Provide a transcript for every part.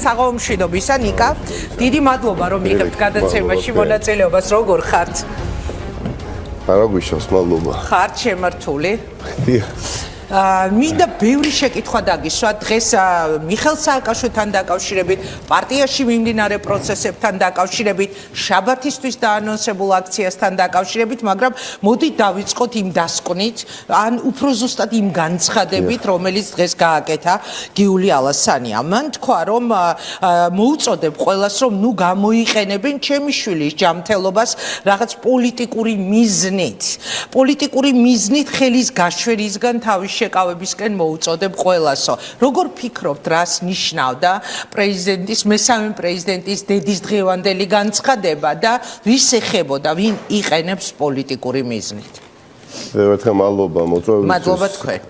საღამომშვიდობისა ნიკა. დიდი მადლობა რომ იღებთ გადაცემაში მონაწილეობას. როგორ ხართ? არა გვიშოს მადლობა. ხართ შემართული? მინდა ბევრი შეკითხვა დაგისვა დღეს მიხელ სააკაშვილთან დაკავშირებით, პარტიაში მიმდინარე პროცესებთან დაკავშირებით, შაბათისთვის დაანონსებულ აქციასთან დაკავშირებით, მაგრამ მოდი დავიწყოთ იმ დასკვნით, ან უფრო ზუსტად იმ განცხადებით, რომელიც დღეს გააკეთა გიული ალასანია. მან თქვა, რომ მოუწოდებ ყველას, რომ ნუ გამოიყენებენ ჩემი შვილის ჯანმრთელობას რაღაც პოლიტიკური მიზნით. პოლიტიკური მიზნით ხელის გაშვერისგან თავის შეკავებისკენ მოუწოდებ ყველასო. როგორ ფიქრობთ, რას ნიშნავდა პრეზიდენტის, მესამე პრეზიდენტის დედის დღევანდელი განცხადება და ვის ეხებოდა, ვინ იყენებს პოლიტიკური მიზნით? ერთხელ მადლობა მოწვევისთვის. მადლობა თქვენ.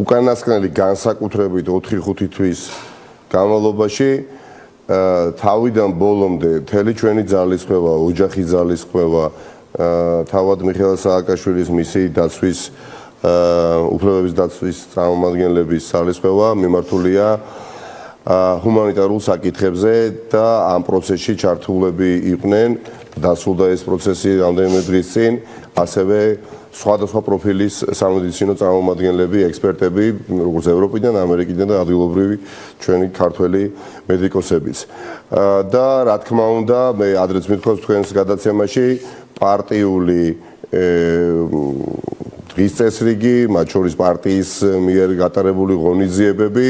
უკანასკნელი განსაკუთრებით 4-5 თვის განმავლობაში თავიდან ბოლომდე მთელი ჩვენი ძალისხმევა, ოჯახი ძალისხმევა, თავად მიხეილ სააკაშვილის მისიით დაცვის უფლებების დაცვის წარმომადგენლების ძალისხმევა მიმართულია ჰუმანიტარულ საკითხებზე და ამ პროცესში ჩართულები იყვნენ, დასრულდა ეს პროცესი რამდენიმე დღის წინ, ასევე სხვადასხვა პროფილის სამედიცინო წარმომადგენლები, ექსპერტები, როგორც ევროპიდან, ამერიკიდან და ადგილობრივი ჩვენი ქართველი მედიკოსებიც. და რა თქმა უნდა, მე ადრეც მithქვავს თქვენს გადაცემაში, პარტიული დღის წესრიგი, მათ შორის პარტიის მიერ გატარებული ღონისძიებები,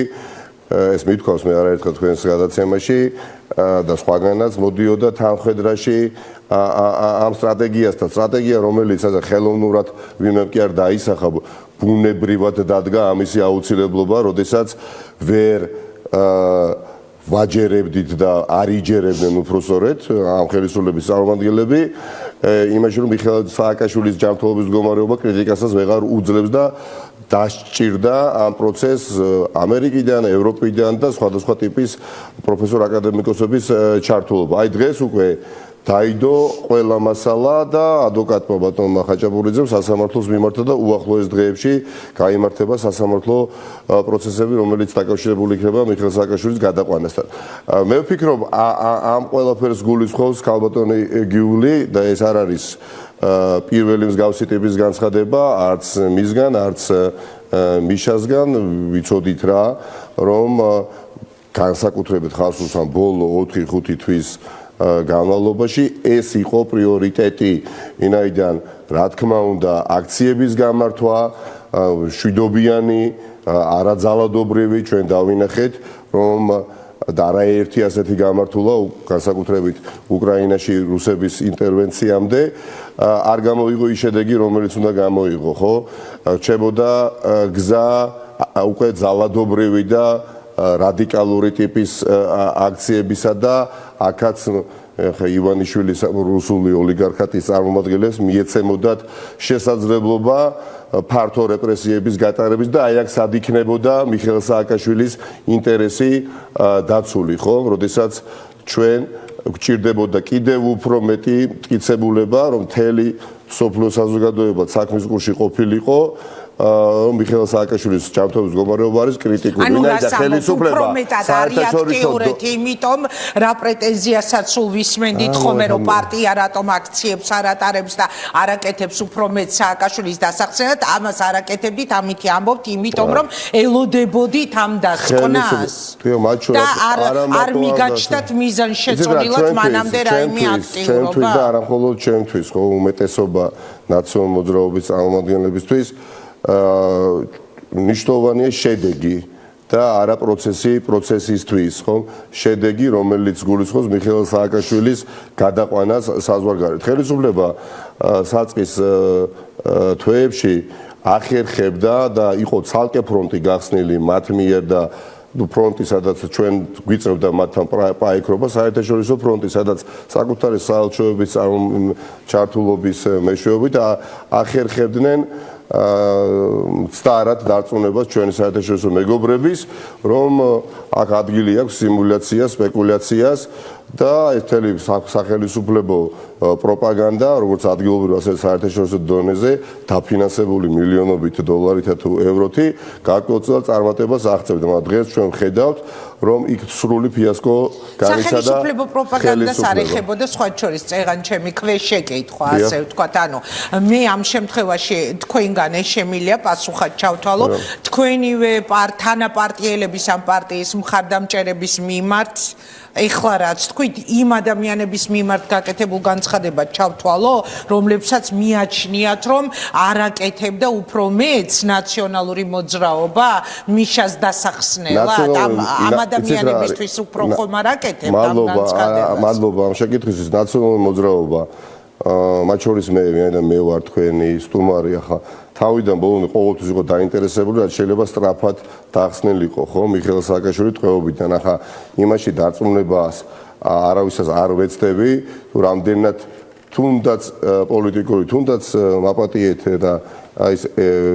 ეს მithქვავს მე არაერთხელ თქვენს გადაცემაში და სხვაგანაც მოდიოდა თანხმედრაში ამ სტრატეგიასთან. სტრატეგია, რომელიც ხელოვნურად ვინმე კი არ დაისახა, ბუნებრივად დადგა ამისი აუცილებლობა, როდესაც ვერ ვაჯერებდით და არ იჯერებდნენ უпроსორეთ ამ ხელისუფლების წარმომადგენლები იმაში რომ მიხეილ სააკაშვილის ჯანმრთელობის მდგომარეობა კრიტიკასაც ვეღარ უძლებს და დასჭირდა ამ პროცესს ამერიკიდან, ევროპიდან და სხვადასხვა ტიპის პროფესორ აკადემიკოსების ჩართულობა. აი დღეს უკვე დაიდო ყველა მასალა და ადვოკატმა ბატონმა ხაჭაპურიძემ სასამართლოს მიმართა და უახლოეს დღეებში გაიმართება სასამართლო პროცესები, რომელიც დაკავშირებული იქნება მიხეილ სააკაშვილის გადაყვანასთან. მე ვფიქრობ, ამ ყველაფერს გულისხმობს ქალბატონი გიული და ეს არ არის პირველი მსგავსი ტიპის განცხადება, არც მისგან, არც მიშასგან. ვიცოდით რა, რომ განსაკუთრებით ხალხს უსვამ ბოლო 4-5 თვის განმავლობაში ეს იყო პრიორიტეტი, ვინაიდან რა თქმა უნდა აქციების გამართვა, შვიდობიანი, არაძალადობრივი ჩვენ დავინახეთ, რომ და არაერთი ასეთი გამართულა განსაკუთრებით უკრაინაში რუსების ინტერვენციამდე არ გამოიღო ის შედეგი, რომელიც უნდა გამოიღო, ხო? რჩებოდა გზა უკვე ძალადობრივი და რადიკალური ტიპის აქციებისა და აქაც ივანიშვილის რუსული ოლიგარქატის წარმომადგენლებს მიეცემოდათ შესაძლებლობა ფართო რეპრესიების გატარების და აი აქ სად იქნებოდა მიხეილ სააკაშვილის ინტერესი დაცული, ხო? როდესაც ჩვენ გვჭირდებოდა კიდევ უფრო მეტი მტკიცებულება, რომ მთელი სოფლიო საზოგადოება საქმის გულში ყოფილიყო, მიხეილ სააკაშვილის ჯანმრთელობის მდგომარეობა არის კრიტიკული. ვინაიდან ხელისუფლება საერთაშორისო იმიტომ რა პრეტენზიასაც სულ ვისმენდით ხოლმე, რომ პარტია რატომ აქციებს არ ატარებს და არაკეთებს უფრო მეტ სააკაშვილის დასახსენად, ამას არაკეთებდით, ამითი ამბობთ, იმიტომ რომ ელოდებოდით ამ დასკვნას. და არ მიგაჩნდათ მიზანშეწონილად მანამდე რაიმე აქტიურობა. ჩვენთვის და არა მხოლოდ ჩვენთვის, ხო, უმეტესობა ნაციონალ მოძრაობის წარმომადგენლებისთვის ნიშნულოვანია შედეგი და არა პროცესისთვის, ხო? შედეგი, რომელიც გულისხმობს მიხეილ სააკაშვილის გადაყვანას საზღვარგარეთ. ხელისუფლება საწყის თვეებში ახერხებდა და იყო ცალკე ფრონტი გახსნილი მათ მიერ და ფრონტი, სადაც ჩვენ გვიწევდა მათთან პაექრობა, საერთაშორისო ფრონტი, სადაც საკუთარი საელჩოების ჩართულობის მეშვეობით ახერხებდნენ ცდარად დარწმუნებას ჩვენი საერთაშორისო მეგობრების, რომ აქ ადგილი აქვს სიმულაციას, სპეკულაციას და ერთელი სახელმწიფო პროპაგანდა, როგორც ადგილობრივ, ასე საერთაშორისო დონეზე დაფინანსებული მილიონობით დოლარითა თუ ევროთი გარკვეულწილად წარმატებას აღწევდა. მაგრამ დღეს ჩვენ ხედავთ, რომ იქ სრული ფიასკო განიცადა. სახელმწიფო პროპაგანდას არ ეხებოდა სხვა შორის წეგან ჩემი ქვეშეკითხვა, ასე ვთქვათ. ანუ მე ამ შემთხვევაში თქვენგან შემილია პასუხად ჩავთვალო თქვენივე თანაპარტიელების ამ პარტიის მხარდამჭერების მიმართ ეხლა რაც თქვით იმ ადამიანების მიმართ გაკეთებულ განცხადებად ჩავთვალო, რომლებსაც მიაჩნიათ, რომ არ აკეთებდა უფრო მეც ნაციონალური მოძრაობა მიშას დასახსნელად ამ ადამიანებისთვის უფრო ხომ არ აკეთებდა ამ განცხადებას. მადლობა ამ შეკითხვისთვის. ნაციონალური მოძრაობა მათ შორის მე ვარ თქვენი სტუმარი ახლა თავიდან ბოლომდე ყოველთვის იყო დაინტერესებული, რაც შეიძლება სწრაფად დაახსნილიყო, ხო, მიხეილ სააკაშვილი ტყვეობიდან. ახლა იმაში დარწმუნებას არავისაც არ ვეცდები, თუ რამდენად თუნდაც პოლიტიკური, თუნდაც მაპატიეთ და აი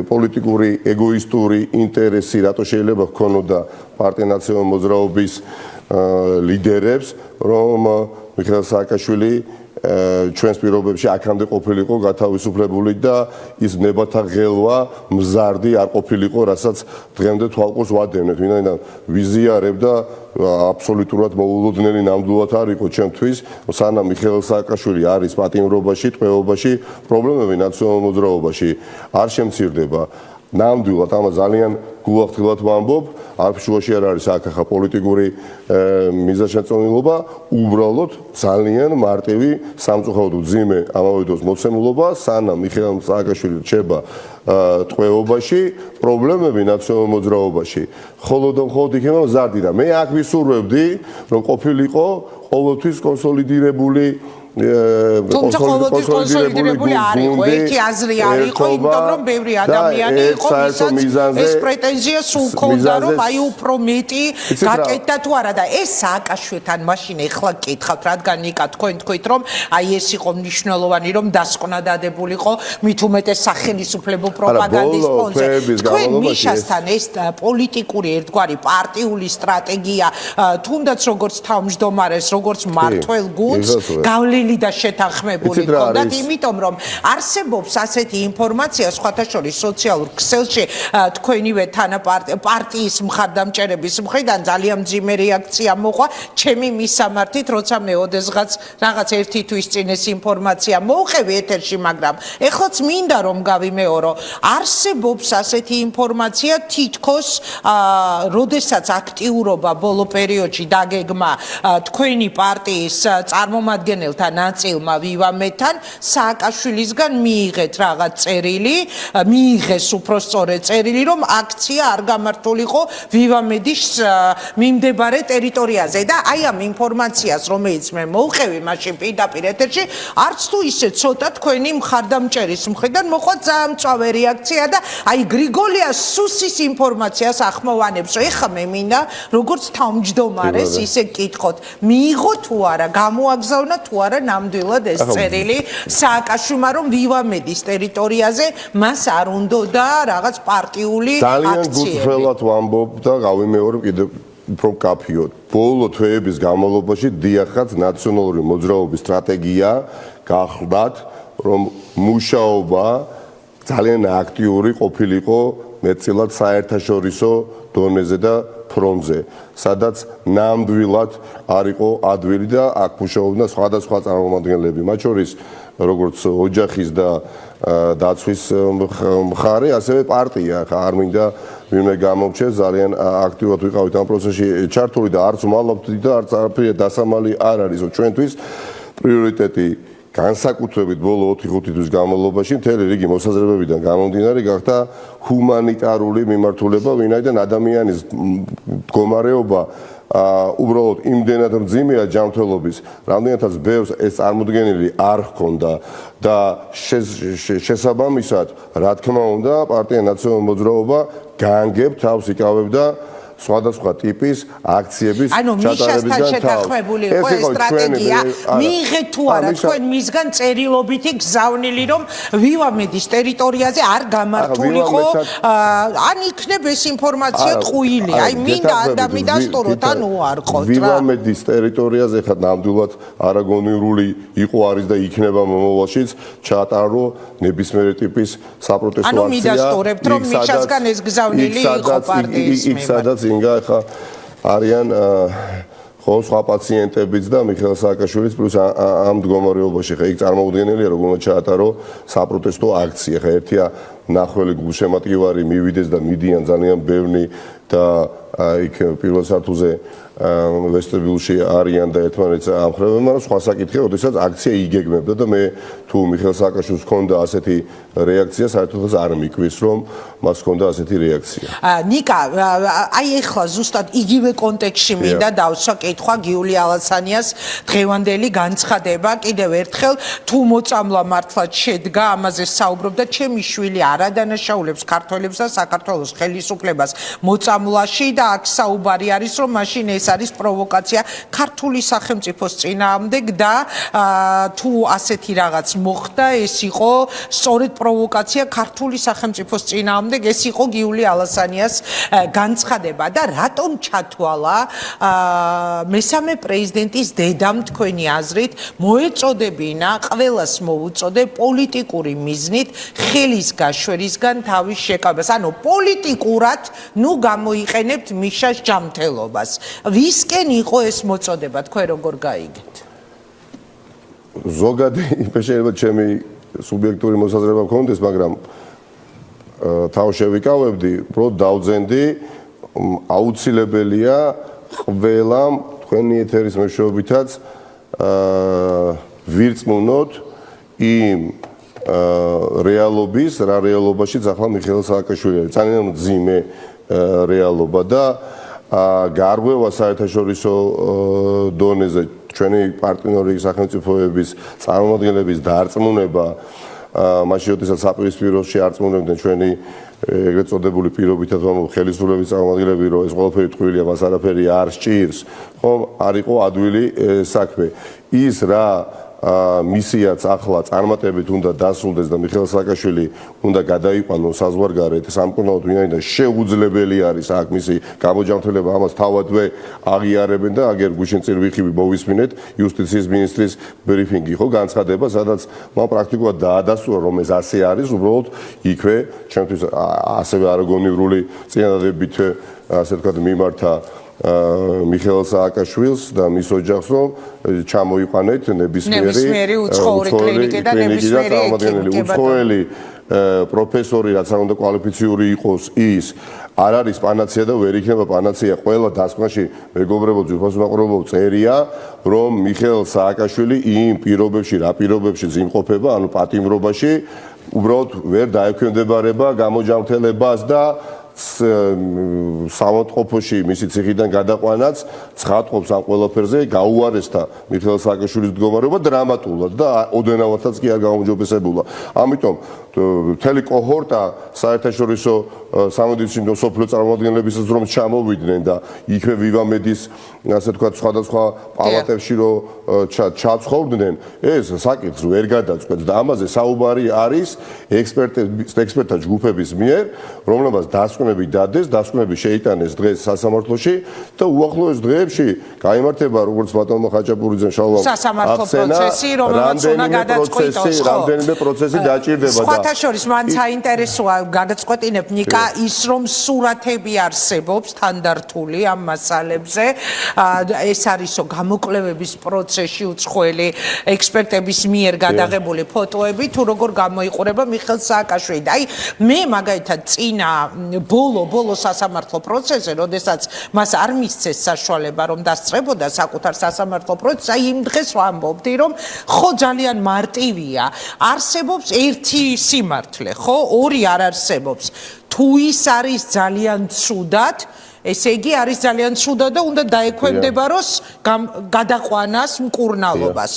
პოლიტიკური ეგოისტური ინტერესი რატო შეიძლება ჰქონოდა პარტია ნაციონალური მოძრაობის ლიდერებს, რომ მიხეილ სააკაშვილი ჩვენს პირობებში აქამდე ყოფილიყო გათავისუფლებული და ის ნებათა ღელვა მზარდი არ ყოფილიყო, რასაც დღემდე თვალყურს ვადევნებთ. ვინაიდან ვიზიარებდა აბსოლუტურად მოულოდნელი ნამდვილად არ იყო ჩემთვის, სანამ მიხეილ სააკაშვილი არის პატიმრობაში, ტყვეობაში, პრობლემები ნაციონალურ მოძრაობაში არ შემცირდება. ნამდვილად ამას ძალიან გულახდილად ვამბობ, არაფშუაში არ არის აქ ახლა პოლიტიკური მიზანშეწონილობა, უბრალოდ ძალიან მარტივი სამწუხაროდ მძიმე ამავე დროს მოცემულობა, სანამ მიხეილ სააკაშვილი რჩება ტყვეობაში, პრობლემები ნაციონალურ მოძრაობაში მხოლოდ იქნება მზარდი და მე აქ ვისურვებდი, რომ ყოფილიყო ყოველთვის კონსოლიდირებული თუმცა ყოველთვის კონსოლიდირებული არ იყო, ერთი აზრი არ იყო, იმიტომ რომ ბევრი ადამიანი იყო, ვისაც ეს პრეტენზია სულ ჰქონდა, რომ აი უფრო მეტი გაკეთდა თუ არა და ეს სააკაშვილთან მაშინ ეხლა გკითხავთ, რადგან ნიკა თქვენ თქვით, რომ აი ეს იყო მნიშვნელოვანი, რომ დასკვნა დადებულიყო მით უმეტეს სახელმწიფო პროპაგანდის ფონზე. თქვენ მიშასთან ეს პოლიტიკური ერთგვარი პარტიული სტრატეგია, თუნდაც როგორც თავმჯდომარეს, როგორც მმართველ გუნდს და შეთანხმებული ჰქონდათ, იმიტომ რომ არსებობს ასეთი ინფორმაცია სხვათა შორის სოციალურ ქსელში თქვენივე პარტიის მხარდამჭერების მხრიდან ძალიან მძიმე რეაქცია მოყვა ჩემი მისამართით, როცა მე ოდესღაც რაღაც ერთი თვის წინ ეს ინფორმაცია მოვყევი ეთერში, მაგრამ ეხლაც მინდა რომ გავიმეორო, არსებობს ასეთი ინფორმაცია თითქოს როდესაც აქტიურობა ბოლო პერიოდში დაგეგმა თქვენი პარტიის წარმომადგენელთა ნაწილმა ვივამეთან სააკაშვილისგან მიიღეთ რაღაც წერილი, მიიღეს უпростоრე წერილი, რომ აქცია არ გამართულიყო ვივამედის მიმდებარე ტერიტორიაზე და აი ამ ინფორმაციას, რომელიც მე მოვყევი მაშინ პირდაპირ ეთერში, არც თუ ისე ცოტა თქვენი მხარდამჭერის მხრიდან მოყვა ძალიან მწვავე რეაქცია და აი გრიგოლია სუსის ინფორმაციას ახმოვანებს, რომ ეხა მე მინდა როგორც თავმჯდომარეს ისე კითხოთ, მიიღო თუ არა, გამოაგზავნა თუ არა ნამდვილად ეს წერილი სააკაშვილმა, რომ ვივამედის ტერიტორიაზე მას არ უნდოდა რაღაც პარტიული აქციები. ძალიან გულწრფელად ვამბობ და გავიმეორებ კიდევ უფრო მკაფიოდ. ბოლო თვეების განმავლობაში დიახაც ნაციონალური მოძრაობის სტრატეგია გახლდათ, რომ მუშაობა ძალიან აქტიური ყოფილიყო მეტწილად საერთაშორისო დონეზე და ფრონტზე, სადაც ნამდვილად არ იყო ადვილი და აქ მუშაობდნენ სხვადასხვა წარმომადგენლები, მათ შორის როგორც ოჯახის და დაცვის მხარე, ასევე პარტია, ხა არ მინდა ვინმე გამომჩეს, ძალიან აქტიურად ვიყავით ამ პროცესში ჩართული და არც ვალავთ და არც არაფერი დასამალი არ არის, ჩვენთვის პრიორიტეტი განსაკუთრებით ბოლო 4-5 თვის განმავლობაში მთელი რიგი მოსაზრებებიდან გამომდინარე გახდა ჰუმანიტარული მიმართულება, ვინაიდან ადამიანის მდგომარეობა უბრალოდ იმდენად მძიმეა ჯანმრთელობის, რამდენადაც ბევრს ეს წარმოდგენილი არ ჰქონდა და შესაბამისად, რა თქმა უნდა, პარტია ნაციონალური მოძრაობა გაანგებ თავს იკავებდა სხვადასხვა ტიპის აქციების ანუ მიშასთან შეთანხმებული იყო ეს სტრატეგია მიიღეთ თუ არა თქვენ მისგან წერილობითი გზავნილი რომ ვივამედის ტერიტორიაზე არ გამართულიყო ან იქნებ ეს ინფორმაცია ტყუილი აი მინდა ადამი დასტუროთ ან უარყოთ რა ვივამედის ტერიტორიაზე ხა ნამდვილად არაგონიურული იყო არის და იქნება მომავალშიც ჩაატარო ნებისმიერი ტიპის საპროტესტო აქცია ანუ მიდასტურებთ რომ მიშასგან ეს გზავნილი იყო პარტიის იქ სადაც ინგა ხა არიან ხო სხვა პაციენტებიც და მიხეილ სააკაშვილიც პლუს ამ მდგომარეობაში ხა იქ წარმოუდგენელია რომელმაც ჩაატარო საპროტესტო აქცია ხა ერთია ნახველი გულშემატკივარი მივიდეს და მიდიან ძალიან ბევრი და იქ პირველ სართულზე ვესტიბიულში არიან და ერთმანეთს ამხრებენ, მაგრამ სხვა საკითხია, ოდესაც აქცია იგეგმებდა და მე თუ მიხეილ სააკაშვილს ჰქონდა ასეთი რეაქცია, საერთოდ არ მიკვის, რომ მას ჰქონდა ასეთი რეაქცია. ნიკა, აი ეხლა ზუსტად იგივე კონტექსტში მინდა დავსვა კითხვა გიული ალასანიას დღევანდელი განცხადება, კიდევ ერთხელ თუ მოწამლა მართლაც შედგა, ამაზე საუბრობდა, ჩემი შვილი არ ადანაშაულებს ქართველებს და საქართველოს ხელისუფლებას მოწამვლაში და აქ საუბარი არის, რომ მაშინ ეს არის პროვოკაცია ქართული სახელმწიფოს წინააღმდეგ და თუ ასეთი რაღაც მოხდა ეს იყო სწორედ პროვოკაცია ქართული სახელმწიფოს წინააღმდეგ ეს იყო გიული ალასანიას განცხადება და რატომ ჩათვალა მესამე პრეზიდენტის დედამ თქვენი აზრით მოეწოდებინა ყველას მოუწოდე პოლიტიკური მიზნით ხელის გაშვერისგან თავის შეკავებას ანუ პოლიტიკურად ნუ გამოიყენებთ მიშას ჯანმრთელობას ვისკენ იყო ეს მოწოდება თქვენ როგორ გაიგეთ? ზოგადი შეიძლება ჩემი სუბიექტური მოსაზრება მქონდეს, მაგრამ თავს შევიკავებდი, უბრალოდ დავძენდი აუცილებელია ყველამ თქვენი ეთერის მეშვეობითაც ვირწმუნოთ იმ რეალობის, რა რეალობაშიც ახლა მიხეილ სააკაშვილი არის. ძალიან მძიმე რეალობა და გარღვევა საერთაშორისო დონეზე ჩვენი პარტნიორი სახელმწიფოების წარმომადგენლების დარწმუნება მაშინ როდესაც საპირისპიროში არწმუნებდნენ ჩვენი ეგრეთ წოდებული პირობითად ხელისუფლების წარმომადგენლები რომ ეს ყველაფერი ტყუილია მას არაფერი არ სჭირს ხომ არ იყო ადვილი საქმე ის რა მისიაც ახლა წარმატებით უნდა დასრულდეს და მიხეილ სააკაშვილი უნდა გადაიყვანოს საზღვარგარეთ სამკურნალოდ ვინაიდან შეუძლებელი არის აქ მისი გამოჯანმრთელება ამას თავადვე აღიარებენ და აგერ გუშინ წინ ვიხივი მოვისმინეთ იუსტიციის მინისტრის ბრიფინგი ხო განცხადება სადაც მან პრაქტიკულად დაადასტურა რომ ეს ასე არის უბრალოდ იქვე ჩემთვის ასევე არაგონივრული წინადადებით ასე ვთქვათ მიმართა მიხეილ სააკაშვილს და მის ოჯახს რომ ჩამოიყვანეთ ნებისმიერი უცხოური კლინიკი და ნებისმიერი უცხოელი პროფესორი რაც არ უნდა კვალიფიციური იყოს ის არ არის პანაცეა და ვერ იქნება პანაცეა ყველა დასკვნაში მეგობრებო ძვირფას მაყურებელო წერია რომ მიხეილ სააკაშვილი იმ პირობებში რა პირობებშიც იმყოფება ანუ პატიმრობაში უბრალოდ ვერ დაექვემდებარება გამოჯანმრთელებას და სამოთყოფოში მისი ციხიდან გადაყვანაც ცხადყოფს ამ ყველაფერზე გაუარესდა მიხეილ სააკაშვილის მდგომარეობა დრამატულად და ოდენავათაც კი არ გაუმჯობესებულა. ამიტომ მთელი კოჰორტა საერთაშორისო სამედიცინო სოფლიო წარმომადგენლებისაც რომ ჩამოვიდნენ და იქვე ვივამედის ასე თქვა სხვადასხვა პალატებში რომ ჩაცხოვდნენ ეს საკითხს ვერ გადაწყვეტს და ამაზე საუბარი არის ექსპერტთა ჯგუფების მიერ რომლებსაც დასკვნები დადეს დასკვნები შეიტანეს დღეს სასამართლოში და უახლოეს დღეებში გაიმართება როგორც ბატონმა ხაჭაპურიძემ შალვა სასამართლო პროცესი რომელსაც უნდა გადაწყვეტოს რამდენიმე პროცესი დაჭირდება და სხვათა შორის მან საინტერესოა გადაწყვეტინებ ნიკა ის რომ სურათები არსებობს თანდართული ამ მასალებზე ეს არისო გამოკვლევების პროცესში უცხოელი ექსპერტების მიერ გადაღებული ფოტოები თუ როგორ გამოიყურება მიხეილ სააკაშვილი და აი მე მაგალითად წინა ბოლო სასამართლო პროცესზე როდესაც მას არ მისცეს საშუალება რომ დასწრებოდა საკუთარ სასამართლო პროცესს აი იმ დღეს ვამბობდი რომ ხო ძალიან მარტივია არსებობს ერთი სიმართლე ხო ორი არ არსებობს თუ ის არის ძალიან ცუდად ესე იგი არის ძალიან ცუდად და უნდა დაექვემდებაროს გადაყვანას მკურნალობას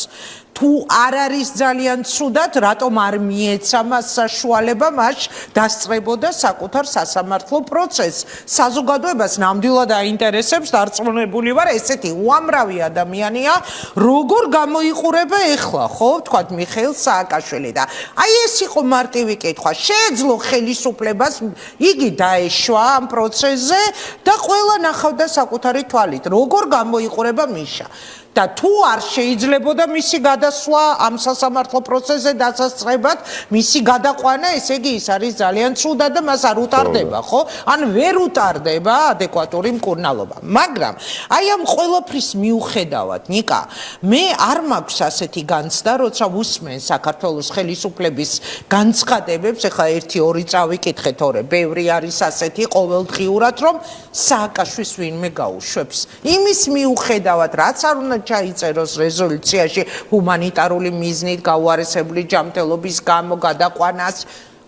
თუ არ არის ძალიან ცუდად, რატომ არ მიეცა მას საშუალება მას დასწრებოდა საკუთარ სასამართლო პროცესს. საზოგადოებას ნამდვილად აინტერესებს, დარწმუნებული ვარ, ესეთი უამრავი ადამიანია, როგორ გამოიყურება ეხლა, ხო, ვთქვათ, მიხეილ სააკაშვილი და აი ეს იყო მარტივი კითხვა. შეეძლო ხელისუფლებას იგი დაეშვა ამ პროცესზე და ყველა ნახავდა საკუთარი თვალით, როგორ გამოიყურება მიშა. და თუ არ შეიძლებოდა მისი გადასვლა ამ სასამართლო პროცესზე დასასწრებად, მისი გადაყვანა, ესე იგი ის არის ძალიან ცუდა და მას არ უტარდება, ხო? ან ვერ უტარდება ადეკვატური მკურნალობა. მაგრამ აი ამ ყველაფრის მიუხედავად, ნიკა, მე არ მაქვს ასეთი განცდა, როცა ვუსმენ საქართველოს ხელისუფლების განცხადებებს, ეხლა 1-2 წავიკითხეთ, თორე ბევრი არის ასეთი ყოველდღიურად, რომ სააკაშვილს ვინმე გაუშვებს. იმის მიუხედავად, რაც არ უნდა ჩაიწეროს რეზოლუციაში ჰუმანიტარული მიზნით გაუარესებული ჯანმრთელობის გამო გადაყვანას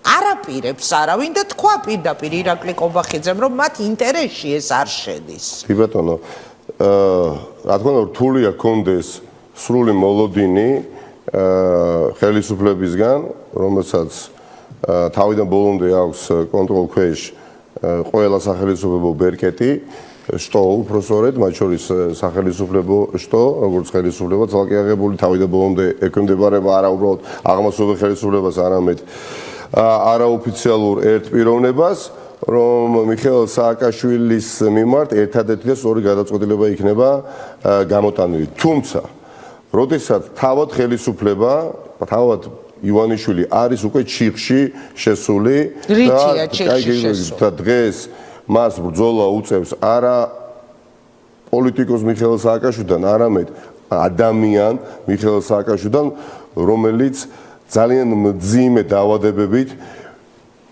არაპირებს არავინ და თქვა პირდაპირ ირაკლი კობახიძემ, რომ მათ ინტერესში ეს არ შედის. კი ბატონო, რა თქმა უნდა, რთულია კონდეს სრული მოლოდინი ხელისუფლებისგან, რომელსაც თავიდან ბოლომდე აქვს კონტროლ ქვეშ ყველა სახელისუფლებო ბერკეტი. Што უпроსორეთ, მათ შორის სახელისუფლებო што, როგორც ხელისუფლება ძალკე აღებული თავიდან ბოლომდე ექვემდებარება არა უბრალოდ აღმასრულებელ ხელისუფლებას, არამედ არაოფიციალურ ერთ პიროვნებას, რომ მიხეილ სააკაშვილის მიმართ ერთადერთი და სწორი გადაწყვეტილება იქნება გამოტანილი. თუმცა, როდესაც თავად ხელისუფლება, თავად ივანიშვილი არის უკვე ჩიხში შესული და დღეს მას ბრძოლა უწევს არა პოლიტიკოს მიხეილ სააკაშვილთან, არამედ ადამიან მიხეილ სააკაშვილთან, რომელიც ძალიან მძიმე დაავადებებით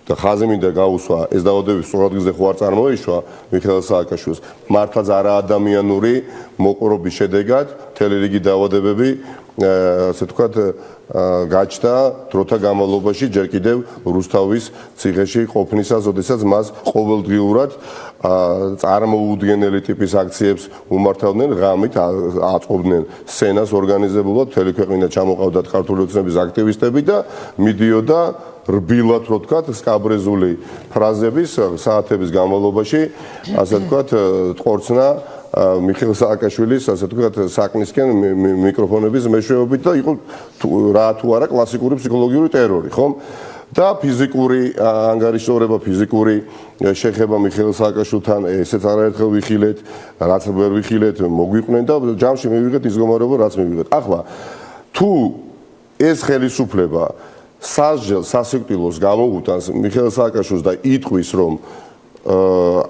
და ხაზი მინდა გაუსვა, ეს დაავადებები სწორ ადგილზე ხო არ წარმოეშვა მიხეილ სააკაშვილს, მართლაც არა ადამიანური მოყრობის შედეგად მთელი რიგი დაავადებები, ასე ვთქვათ, გაჩნდა დროთა განმავლობაში ჯერ კიდევ რუსთავის ციხეში ყოფნისას, როდესაც მას ყოველდღიურად წარმოუდგენელი ტიპის აქციებს უმართავდნენ, ღამით აწყობდნენ სცენას ორგანიზებულად, მთელი ქვეყანა ჩამოყავდათ ქართული ოცნების აქტივისტები და მიდიოდა რბილად, რო ვთქვათ, სკაბრეზული ფრაზების საათების განმავლობაში, ასე ვთქვათ, ტყორცნა მიხეილ სააკაშვილის, ასე ვთქვათ, საკნისკენ მიკროფონების მეშვეობით და იყო რა თუ არა კლასიკური ფსიქოლოგიური ტერორი, ხომ? და ფიზიკური ანგარიშორება, ფიზიკური შეხება მიხეილ სააკაშვილთან, ესეც არაერთხელ ვიხილეთ, რაც ვერ ვიხილეთ, მოგვიყვნენ და ჯამში მივიღეთ ის მდგომარეობა, რაც მივიღეთ. ახლა თუ ეს ხელისუფლება სასჯელს, სასიკვდილოს გამოუტანს მიხეილ სააკაშვილს და იტყვის, რომ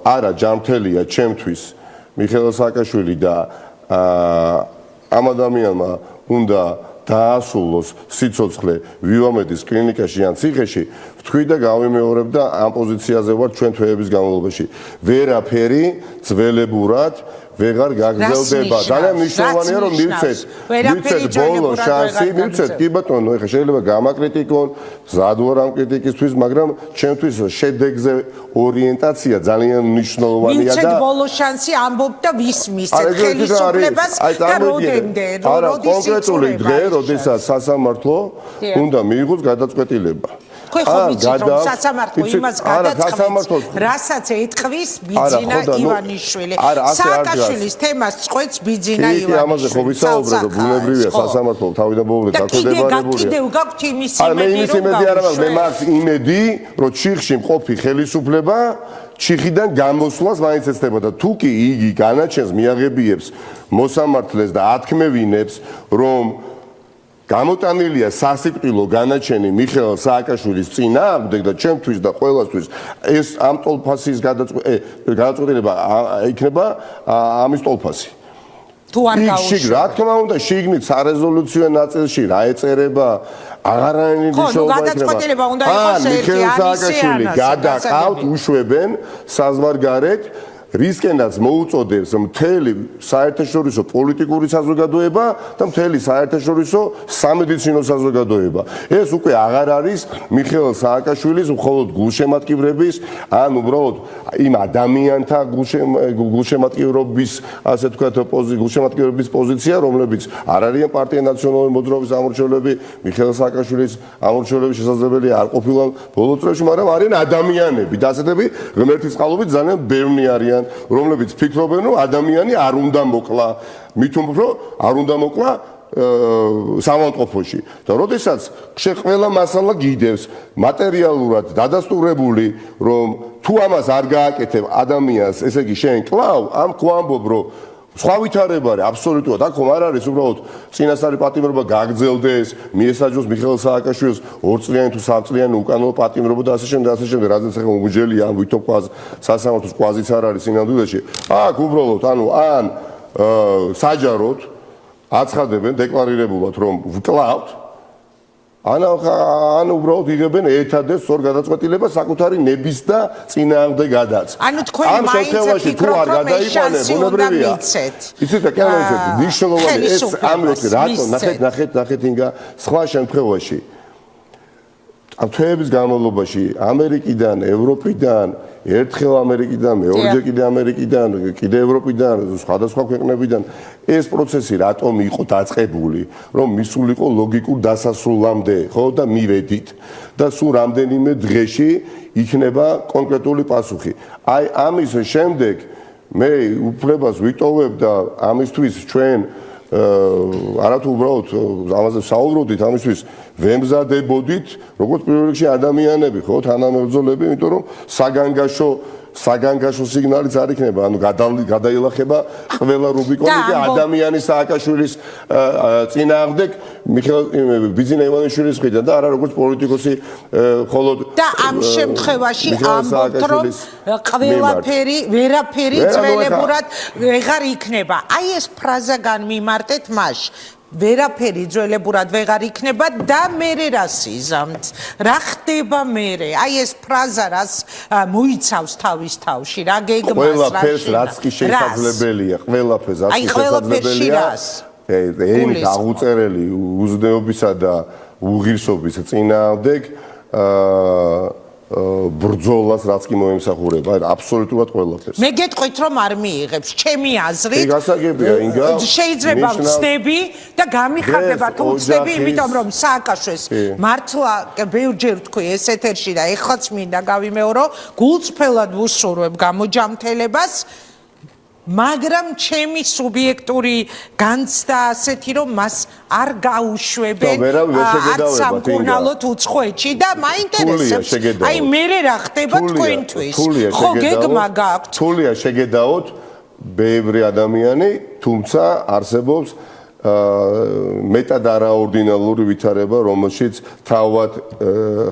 არა ჯანმრთელია ჩემთვის მიხეილ სააკაშვილი და ამ ადამიანმა უნდა დაასრულოს სიცოცხლე ვივამედის კლინიკაში ან ციხეში, ვთქვი და გავიმეორებ და ამ პოზიციაზე ვარ ჩვენ თვეების განმავლობაში. ვერაფერი ძველებურად ვეღარ გაგრძელდება. ძალიან მნიშვნელოვანია რომ მივცეთ ბოლო შანსი, მივცეთ კი ბატონო, ეხლა შეიძლება გამაკრიტიკონ, ზად ვარ ამ კრიტიკისთვის, მაგრამ ჩემთვის შედეგზე ორიენტაცია ძალიან მნიშვნელოვანია და მივცეთ ბოლო შანსი ამბობ და ვის მისცეთ ხელისუფლებას და როდემდე, კონკრეტული დღე, როდესაც სასამართლო უნდა მიიღოს გადაწყვეტილება. ხო ვიცით რომ სასამართლო იმას გადაწყობს, რასაც ეთყვის ბიძინა ივანიშვილი. სააკაშვილის თემას წყვეტს ბიძინა ივანიშვილი. ამაზე ხო ვისაუბრე, რომ ბუნებრივია სასამართლო თავიდან ბოლომდე დაქვემდებარებულია. კიდევ გაქვთ იმის იმედი, რომ მე მაქვს იმედი, რომ ჩიხში მყოფი ხელისუფლება ჩიხიდან გამოსვლას მაინც ეცდება და თუ კი იგი განაჩენს მიაღებიებს მოსამართლეს და ათქმევინებს, რომ გამოტანილია სასიკვდილო განაჩენი მიხეილ სააკაშვილის წინააღმდეგ და ჩემთვის და ყველასთვის ეს ამ ტოლფასის გადაწყვეტილება იქნება ამის ტოლფასი. თუ არ გაუშვება. რა თქმა უნდა, შიგნით სარეზოლუციო ნაწილში რა ეწერება, აღარანაირი მნიშვნელობა იქნება. გადაწყვეტილება უნდა იყოს ერთი, მიხეილ სააკაშვილი გადაყავთ, უშვებენ საზღვარგარეთ რისკენაც მოუწოდებს მთელი საერთაშორისო პოლიტიკური საზოგადოება და მთელი საერთაშორისო სამედიცინო საზოგადოება. ეს უკვე აღარ არის მიხეილ სააკაშვილის მხოლოდ გულშემატკივრების, ან უბრალოდ იმ ადამიანთა გულშემატკივრობის, ასე ვთქვათ, გულშემატკივრების პოზიცია, რომლებიც არ არიან პარტია ნაციონალური მოძრაობის ამორჩევლები, მიხეილ სააკაშვილის ამორჩევლების შესაძლებელი არ ყოფილან ბოლო წლებში, მაგრამ არიან ადამიანები და ასეთები ღმერთის წყალობით ძალიან ბევრი არიან, რომლებიც ფიქრობენ, რომ ადამიანი არ უნდა მოკლა, მით უფრო არ უნდა მოკლა სამავტყოფოში. და როდესაც ყველა მასალა გიდევს მატერიალურად დადასტურებული, რომ თუ ამას არ გააკეთებ ადამიანს, ესე იგი შენ კლავ, ამ გვამბობ, რომ სხვა ვითარება არის აბსოლუტურად, აქ ხომ არ არის უბრალოდ წინასწარი პატიმრობა გაგრძელდეს, მიესაჯოს მიხეილ სააკაშვილს 2 წლიანი თუ 3 წლიანი უკანონო პატიმრობა და ასე შემდეგ, რაც ახლა უმჯელია, ამ ვითომ ყვას სასამართლოს ყვაზიც არ არის სინამდვილეში. აქ უბრალოდ, ანუ ან საჯაროდ აცხადებენ დეკლარირებულად, რომ ვკლავთ, ან უბრალოდ იღებენ ერთადერთ სწორ გადაწყვეტილებას საკუთარი ნების და წინააღმდეგადაც. ანუ თქვენი მაინც ფიქრობთ, რომ ეს შანსი უნდა მიცეთ. იცით, კანონიზება მნიშვნელოვანი ეს ამერიკა რატომ ნახეთ ინგა სხვა შემთხვევაში ამ თვეების განმავლობაში ამერიკიდან, ევროპიდან, ერთხელ ამერიკიდან, მეორეჯერ კიდე ამერიკიდან, კიდე ევროპიდან, სხვადასხვა ქვეყნებიდან ეს პროცესი რატომ იყო დაწყებული, რომ მისულიყო ლოგიკურ დასასრულამდე, ხო და მივედით და სულ რამდენიმე დღეში იქნება კონკრეტული პასუხი. აი ამის შემდეგ მე უფლებას ვიტოვებ და ამისთვის ჩვენ არათუ უბრალოდ ამაზე საუბრობდით, ამისთვის ვემზადებოდით, როგორც პირველ რიგში ადამიანები, ხო, თანამებრძოლები, იმიტომ რომ საგანგაშო სიგნალიც არ იქნება, ანუ გადაილახება ყველა რუბიკონი და ადამიანის სააკაშვილის წინააღმდეგ ბიძინა ივანიშვილის მხრიდან და არა როგორც პოლიტიკოსი მხოლოდ და ამ შემთხვევაში ამბობთ, რომ ვერაფერი ძველებურად ვეღარ იქნება. აი ეს ფრაზა განმიმარტეთ მას. ვერაფერი ძველებურად ვეღარ იქნება და მერე რას იზამთ? რა ხდება მერე? აი ეს ფრაზა რას მოიცავს თავის თავში? რა გეგმას, რა ყველაფერს რაც კი შესაძლებელია, ყველაფერს რაც კი შესაძლებელია. ენით აღუწერელი უზნეობისა და უღირსობის წინააღმდეგ ბრძოლას რაც კი მოემსახურება, აბსოლუტურად ყველაფერს. მე გეტყვით რომ არ მიიღებს, ჩემი აზრით. გასაგებია, ინგა. შეიძლება ვწდები და გამიხარდება თუ ვწდები, იმიტომ რომ სააკაშვილს მართლა ბევრჯერ ვთქვი ეს ეთერში და ეხლაც მინდა გავიმეორო, გულწრფელად ვუსურვებ გამოჯამთელებას. მაგრამ ჩემი სუბიექტური განცდა ასეთი რომ მას არ გაუშვებენ სამკურნალოდ უცხოეთში და მაინტერესებს აი მერე რა ხდება თქვენთვის ხო გეგმა გაქვთ თულია შეგედაოთ ბევრი ადამიანი თუმცა არსებობს მეტად არაორდინალური ვითარება, რომელშიც თავად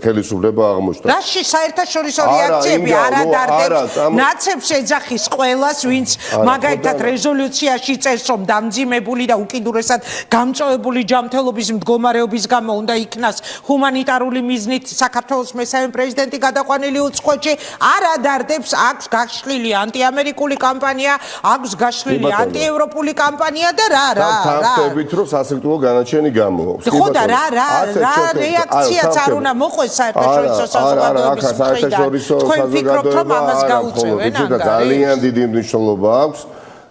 ხელისუფლება აღმოჩნდა. რაში საერთაშორისო რეაქციები არადარდებს ნაცებს ეძახის ყველას, ვინც მაგალითად რეზოლუციაში წერს, რომ დამძიმებული და უკიდურესად გამწვავებული ჯანმრთელობის მდგომარეობის გამო უნდა იქნას ჰუმანიტარული მიზნით საქართველოს მესამე პრეზიდენტი გადაყვანილი უცხოეთში, არადარდებს აქვს გაშლილი ანტიამერიკული კამპანია, აქვს გაშლილი ანტიევროპული კამპანია და რა ვით რომ სასიკვდილო განაჩენი გამოაქვს. ხო და რა რეაქციაც არ უნდა მოყვეს საერთაშორისო საზოგადოების მხრიდან. თქვენ ფიქრობთ რომ ამას გაუწევენ ანგარიშს? ძალიან დიდი მნიშვნელობა აქვს.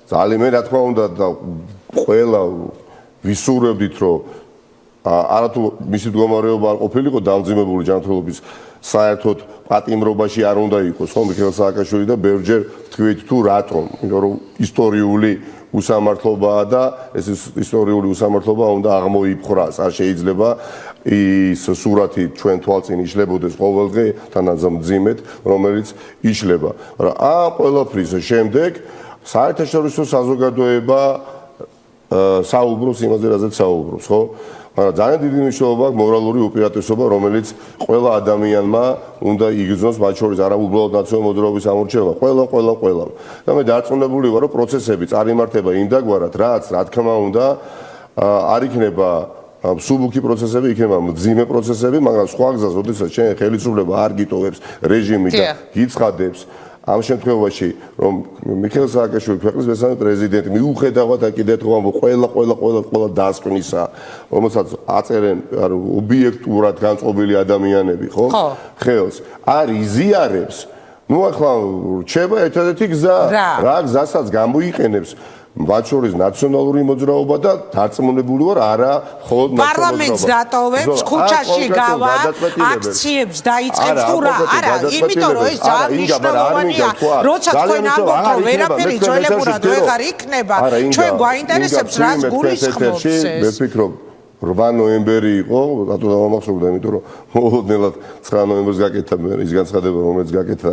ძალიან მე რა თქმა უნდა და ყველა ვისურვებდით რომ არათუ მისი მდგომარეობა არ ყოფილიყო დამძიმებული ჯანმრთელობის საერთოდ პატიმრობაში არ უნდა იყოს ხო მიხეილ სააკაშვილი და ბევრჯერ თქვით თუ რატომ? იმიტომ რომ ისტორიული უსამართლობაა და ეს ისტორიული უსამართლობა უნდა აღმოიფხრას. არ შეიძლება ის სურათი ჩვენ თვალწინ იშლებოდეს ყოველდღე თანაც მძიმედ, რომელიც იშლება. მაგრამ ამ ყველაფრის შემდეგ საერთაშორისო საზოგადოება საუბრობს იმაზე, რაზეც საუბრობს, ხო? მაგრამ ძალიან დიდი მნიშვნელობა აქვს მორალური უპირატესობა, რომელიც ყველა ადამიანმა უნდა იგრძნოს, მათ შორის არა უბრალოდ ნაციონალური მოძრაობის ამორჩევა, ყველა. და მე დარწმუნებული ვარ, რომ პროცესები წარიმართება იმდაგვარად, რაც რა თქმა უნდა არ იქნება სუბუქი პროცესები, იქნება მძიმე პროცესები, მაგრამ სხვა გზას, როდესაც შენ ხელისუფლება არ გიტოვებს რეჟიმი და გიცხადებს ამ შემთხვევაში რომ მიხეილ სააკაშვილი ქვეყნის მესამე პრეზიდენტი მიუხედავად კიდევ ყველა დასკვნისა რომელსაც აწერენ ობიექტურად განწყობილი ადამიანები ხო ხელს არ იზიარებს ნუ ახლა რჩება ერთადერთი გზა რა გზასაც გამოიყენებს მათ შორის ნაციონალური მოძრაობა და დარწმუნებული ვარ არა მხოლოდ პარლამენტს დატოვებს ქუჩაში გავა აქციებს დაიწყებს თუ რა არა იმიტომ რომ ეს ძალიან მნიშვნელოვანია როცა თქვენ ამბობთ რომ ვერაფერი ძველებურად ვეღარ იქნება ჩვენ გვაინტერესებს რას გულისხმობს ეს მე ვფიქრობ 8 ნოემბერი იყო რატო დავამახსოვრდა იმიტომ რომ მოულოდნელად 9 ნოემბერს გაკეთა ის განცხადება რომელიც გაკეთა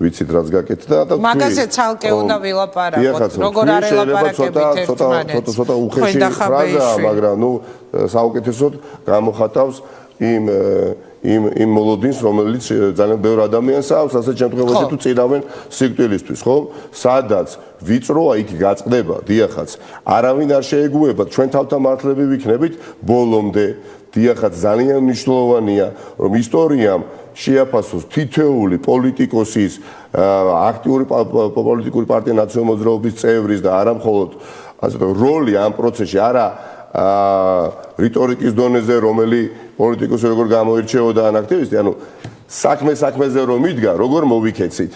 ვიცით რაც გაკეთდა და მაგაზე ცალკე უნდა ვილაპარაკოთ როგორ არ ელაპარაკებით ერთმანეთს ცოტა უხეში ფრაზაა მაგრამ ნუ საუკეთესოდ გამოხატავს იმ მოლოდინს რომელიც ძალიან ბევრ ადამიანს აქვს ასეთ შემთხვევაში თუ წირავენ სიკვდილისთვის ხო სადაც ვიწროა იქ გაწყდება დიახაც არავინ არ შეეგუება ჩვენ თავთამართლები ვიქნებით ბოლომდე დიახაც ძალიან მნიშვნელოვანია რომ ისტორიამ შეაფასოს თითოეული პოლიტიკოსის აქტიური პოლიტიკური პარტია ნაციონალური მოძრაობის წევრის და არა მხოლოდ ასე ვთქვათ როლი ამ პროცესში არა რიტორიკის დონეზე რომელი პოლიტიკოსი როგორ გამოირჩეოდა ან აქტივისტი ანუ საქმეზე რომ იდგა როგორ მოვიქეცით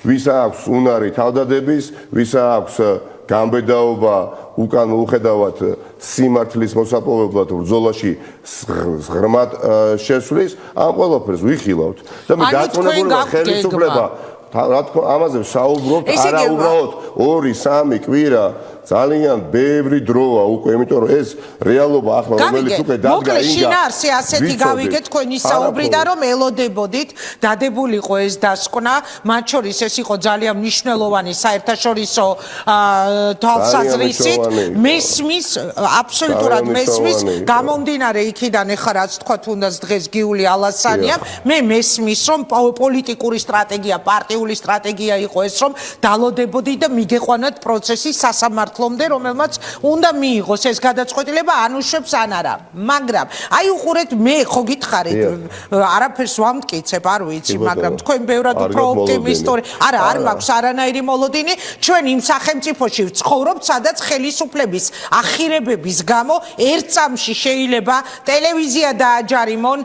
ვის აქვს უნარი თავდადების ვის აქვს გამბედაობა უკან უხედავად სიმართლის მოსაპოვებლად ბრძოლაში ღრმად შესვლის ამ ყველაფერს ვიხილავთ და მე დარწმუნებული ვარ ხელისუფლება რა თქმა ამაზე ვსაუბრობთ არა უბრალოდ 2-3 კვირა ძალიან ბევრი დროა უკვე იმიტომ რომ ეს რეალობა ახლა რომელიც უკვე დადგა ინგა შინაარსი ასეთი გავიგეთ თქვენი საუბრიდან რომ ელოდებოდით დადებულიყო ეს დასკვნა მათ შორის ეს იყო ძალიან მნიშვნელოვანი საერთაშორისო თვალსაზრისით მესმის აბსოლუტურად მესმის გამომდინარე იქიდან ეხლა რაც თქვა თუნდაც დღეს გიული ალასანია მე მესმის რომ პოლიტიკური სტრატეგია პარტიული სტრატეგია იყო ეს რომ დალოდებოდით და მიგეყვანათ პროცესი სასამართლომდე რომელმაც უნდა მიიღოს ეს გადაწყვეტილება ანუშებს ან არა მაგრამ აი უყურეთ მე ხო გითხარით არაფერს ვამტკიცებ არ ვიცი მაგრამ თქვენ ბევრად უფრო ოპტიმისტური არა არ მაქვს არანაირი მოლოდინი ჩვენ იმ სახელმწიფოში ვცხოვრობთ სადაც ხელისუფლების ახირებების გამო ერთ წამში შეიძლება ტელევიზია დააჯარიმონ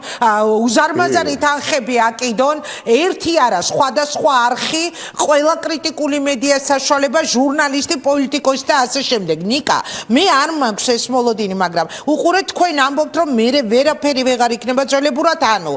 უზარმაზარი თანხები აკიდონ ერთი არა სხვადასხვა არხი ყველა კრიტიკული მედია საშუალება ჟურნალისტი პოლიტიკოსი და ასე შემდეგ ნიკა მე არ მაქვს ეს მოლოდინი მაგრამ უყურეთ თქვენ ამბობთ რომ მე ვერაფერი ვეღარ იქნება ძველებურად ანუ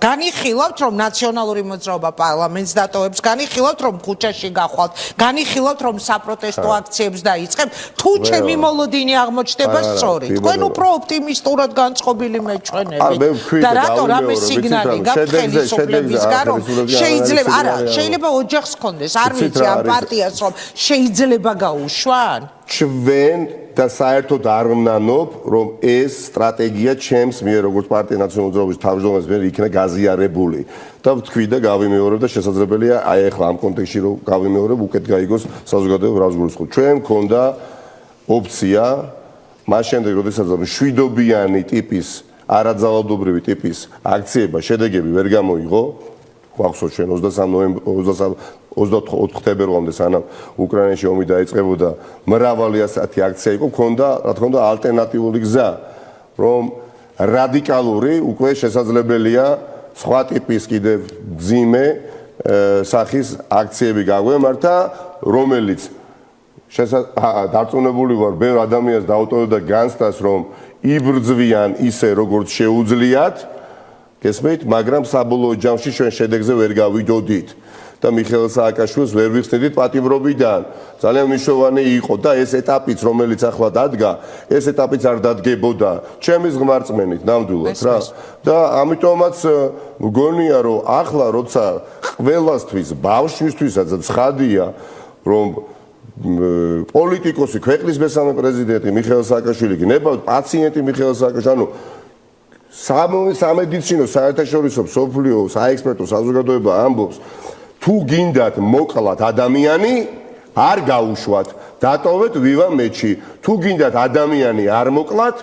განიხილავთ რომ ნაციონალური მოძრაობა პარლამენტს დატოვებს განიხილავთ რომ ქუჩაში გახვალთ განიხილავთ რომ საპროტესტო აქციებს დაიწყებთ თუ ჩემი მოლოდინი აღმოჩნდება სწორი თქვენ უფრო ოპტიმისტურად განწყობილი მეჩვენებით და რატო რამე სიგნალი გაქვთ ხელისუფლებისგან რომ შეიძლება არა შეიძლება ოჯახს კონდეს არ ვიცი ამ პარტიას რომ შეიძლება გაუშვან ჩვენ და საერთოდ არ ვნანობ რომ ეს სტრატეგია ჩემს მიერ როგორც პარტია ნაციონალური მოძრაობის თავმჯდომარის მიერ იქნა გაზიარებული და ვთქვი და გავიმეორებ და შესაძლებელია აი ახლა ამ კონტექსტში რომ გავიმეორებ უკეთ გაიგოს საზოგადოება რას გულისხმობს ჩვენ მქონდა ოპცია მას შემდეგ როდესაც მშვიდობიანი ტიპის არაძალადობრივი ტიპის აქციება შედეგები ვერ გამოიღო გვახსოვს ჩვენ 24 თებერვალამდე სანამ უკრაინაში ომი დაიწყებოდა მრავალი ასეთი აქცია იყო ქონდა რა თქმა უნდა ალტერნატიული გზა რომ რადიკალური უკვე შესაძლებელია სხვა ტიპის კიდევ ძიმე სახის აქციები გაგვემართა რომელიც დარწმუნებული ვარ ბევრ ადამიანს დაუტოვებდა განცდას რომ იბრძვიან ისე როგორც შეუძლიათ გესმით მაგრამ საბოლოო ჯამში ჩვენ შედეგზე ვერ გავიდოდით და მიხეილ სააკაშვილს ვერ ვიხსნით პატიმრობიდან ძალიან მნიშვნელოვანი იყო და ეს ეტაპიც რომელიც ახლა დადგა ეს ეტაპიც არ დადგებოდა ჩემის ღმარწმენით ნამდვილად რა და ამიტომაც მგონია რომ ახლა როცა ყველასთვის ბავშვისთვისაც ცხადია რომ პოლიტიკოსი ქვეყნის მესამე პრეზიდენტი მიხეილ სააკაშვილი გნება პაციენტი მიხეილ სააკაშვილი ანუ სამედიცინო საერთაშორისო მსოფლიო საექსპერტო საზოგადოება ამბობს თუ გინდათ მოკლათ ადამიანი არ გაუშვათ დატოვეთ ვივა მეჩი თუ გინდათ ადამიანი არ მოკლათ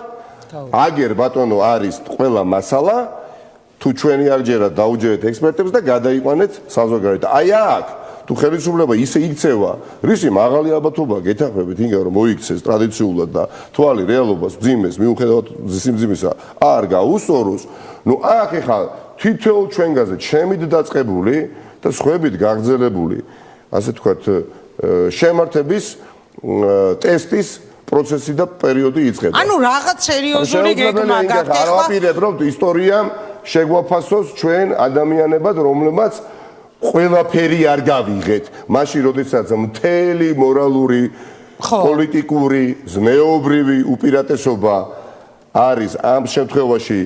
აგერ ბატონო არის ყველა მასალა თუ ჩვენი აღჯერა დაუჯერეთ ექსპერტებს და გადაიყვანეთ საზოგადოებად აი აქ თუ ხელისუფლება ისე იქცევა, რისი მაღალი ალბათობა გეთახმებით იმგან რომ მოიქცეს ტრადიციულად და თვალი რეალობას ძიმეს მიუხედავად სიმძიმისა არ გაუსწოროს, ნუ აქ ეხლა თითოეულ ჩვენგანზე ჩემით დაწყებული და სხვებით გაგრძელებული, ასე თქვათ, შემართების ტესტის პროცესი და პერიოდი იწყება. ანუ რაღაც სერიოზული გეგმა გაქვთ. არ ვაპირებ რომ ისტორიამ შეგვაფასოს ჩვენ ადამიანებად, რომლებმაც ყველაფერი არ გავიღეთ. მაშინ, როდესაც მთელი მორალური, პოლიტიკური, ზნეობრივი უპირატესობა არის ამ შემთხვევაში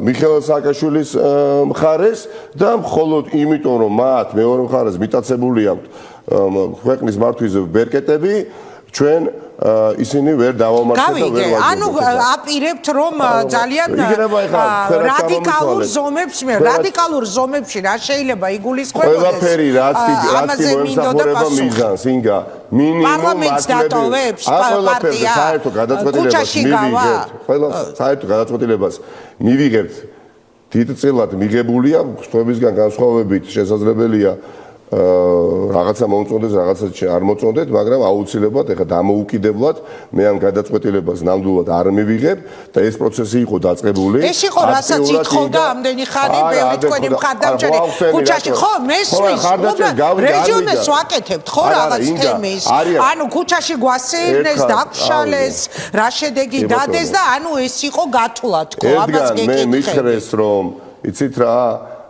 მიხეილ სააკაშვილის მხარეს და მხოლოდ იმიტომ, რომ მათ მეორე მხარეს მიტაცებული აქვთ ქვეყნის მართვის ბერკეტები, ჩვენ ისინი ვერ დავამარცხეთ და ვერ ვაჯობთ. ანუ აპირებთ რომ ძალიან რადიკალურ ზომებში რა შეიძლება იგულისხმებოდეს. ყველაფერი რაც კი მოემსახურება მიზანს, ინგა პარლამენტს დატოვებს პარტია საერთო გადაწყვეტილებას მივიღებთ. ყველა საერთო გადაწყვეტილებას მივიღებთ დიდწილად მიღებულია, სხვებისგან განსხვავებით შესაძლებელია რაღაცა მომწონდეს, რაღაცა არ მოწონდეთ, მაგრამ აუცილებლად ეხა დამოუკიდებლად მე ამ გადაწყვეტილებას ნამდვილად არ მივიღებ და ეს პროცესი იყო დაწყებული. ეს იყო რასაც ითხოვდა ამდენი ხანი ბევრი თქვენი მხარდამჭერი ქუჩაში. ხო, მესმის. რეგიონებს ვაკეთებთ ხო რაღაც თემის. ანუ ქუჩაში გვასეირნეს, დაგშალეს, რა შედეგი დადეს და ანუ ეს იყო გათვლა თქო, ამას გეკითხები. მე მითხრეს რომ იცით რა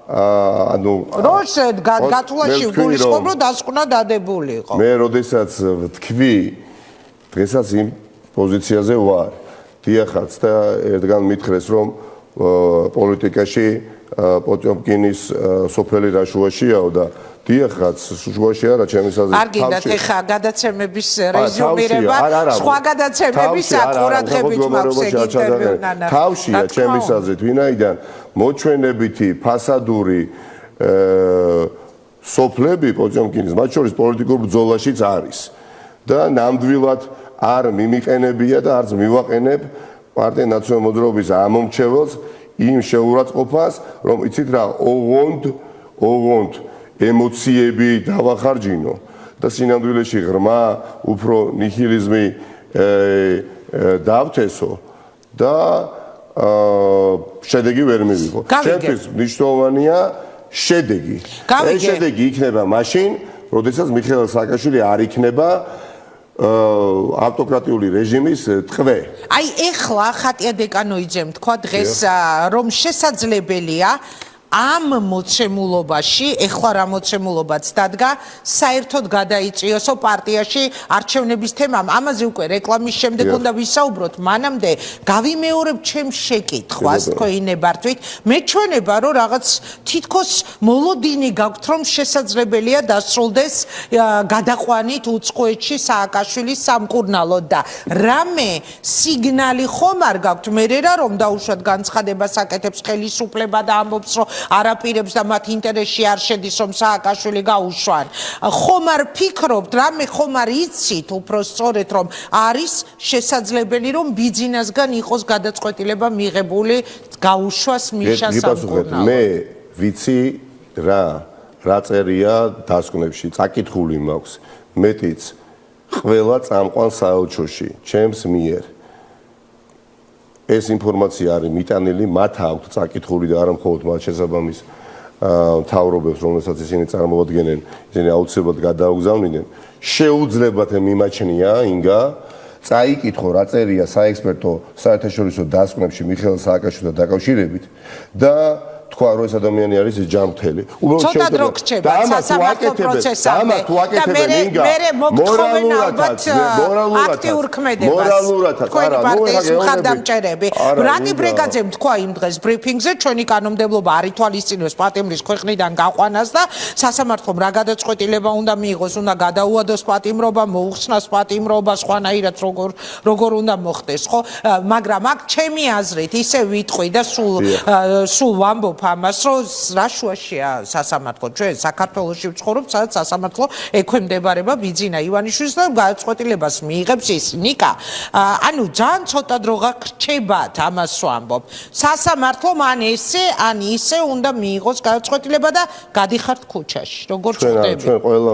ანუ როშეთ გათვლაში გულისხმობ რომ დასკვნა დადებული იყო. მე როდესაც ვთქვი დღესაც იმ პოზიციაზე ვარ. დიახაც და ერთგან მითხრეს რომ პოლიტიკაში პოტიომკინის სოფელი რა შუაშიაო და დიახაც შუაში არა ჩემი საზრით. არ გინდათ ეხა გადაცემების რეზუმირება, სხვა გადაცემების ყურადღებით მაქვს ეგ ინტერვიუ ნანა. თავშია ჩემი საზრით, ვინაიდან მოჩვენებითი ფასადური სოფლები პოტიომკინის მათ შორის პოლიტიკურ ბრძოლაშიც არის და ნამდვილად არ მიმიყენებია და არც მივაყენებ პარტია ნაციონალურ მოძრაობის ამომრჩეველს იმ შეურაცხყოფას, რომ იცით რა, ოღონდ ემოციები დავახარჯინო და სინამდვილეში ღრმა უფრო ნიჰილიზმი დავთესო და შედეგი ვერ მივიღო. ჩემთვის მნიშვნელოვანია შედეგი. ეს შედეგი იქნება მაშინ, როდესაც მიხეილ სააკაშვილი არ იქნება ავტოკრატიული რეჟიმის ტყვე. აი ეხლა ხატია დეკანოიძემ თქვა დღეს რომ შესაძლებელია ამ მოცემულობაში, ეხლა რა მოცემულობაც დადგა, საერთოდ გადაიწიოსო პარტიაში არჩევნების თემამ. ამაზე უკვე რეკლამის შემდეგ უნდა ვისაუბროთ. მანამდე გავიმეორებ ჩემს შეკითხვას, თქვენი ნებართვით. მეჩვენება, რომ რაღაც თითქოს მოლოდინი გაქვთ, რომ შესაძლებელია დასრულდეს გადაყვანით უცხოეთში სააკაშვილის სამკურნალოდ და რამე სიგნალი ხომ არ გაქვთ მერერა, რომ დაუშვათ განცხადებას აკეთებს ხელისუფლება და ამბობს, რომ არაპირებს და მათ ინტერესში არ შედის რომ სააკაშვილი გაუშვან. ხომ არ ფიქრობთ, რამე ხომ არ იცით უფრო სწორედ რომ არის შესაძლებელი რომ ბიძინასგან იყოს გადაწყვეტილება მიღებული გაუშვას მიშა სამკურნალოდ. მე ვიცი რა წერია დასკვნებში, წაკითხული მაქვს. მეტიც ყველა წამყვან საელჩოში, ჩემს მიერ. ეს ინფორმაცია არის მიტანილი, მათ აქვთ წაკითხული და არა მხოლოდ მათ შესაბამის მთავრობებს, რომელსაც ისინი წარმოადგენენ, ისინი აუცილებლად გადაუგზავნიდნენ. შეუძლებათ მიმაჩნია ინგა წაიკითხო რა წერია საექსპერტო საერთაშორისო დასკვნებში მიხეილ სააკაშვილთან დაკავშირებით და თქვა რომ ეს ადამიანი არის ჯანმრთელი. ცოტა დრო გრჩება სასამართლო პროცესამდე და მე მოგთხოვენ ალბათ აქტიურ ქმედებას თქვენი პარტიის მხარდამჭერები. რატი ბრეგაძემ თქვა იმ დღეს ბრიფინგზე ჩვენი კანონმდებლობა არ ითვალისწინებს პატიმრის ქვეყნიდან გაყვანას და სასამართლომ რა გადაწყვეტილება უნდა მიიღოს, უნდა გადაუადოს პატიმრობა, მოუხსნას პატიმრობა, სხვანაირად როგორ უნდა მოხდეს, ხო? მაგრამ აქ ჩემი აზრით ისე ვიტყვი და სულ ვამბობ ამას, რომ რა შუაშია სასამართლო. ჩვენ საქართველოში ვცხოვრობ, სადაც სასამართლო ექვემდებარება ბიძინა ივანიშვილს და გადაწყვეტილებას მიიღებს ის ნიკა. ანუ ძალიან ცოტა დრო გაგრჩებათ ამას ვამბობ. სასამართლო მან ესე ან ისე უნდა მიიღოს გადაწყვეტილება და გადიხართ ქუჩაში. როგორ ხვდები?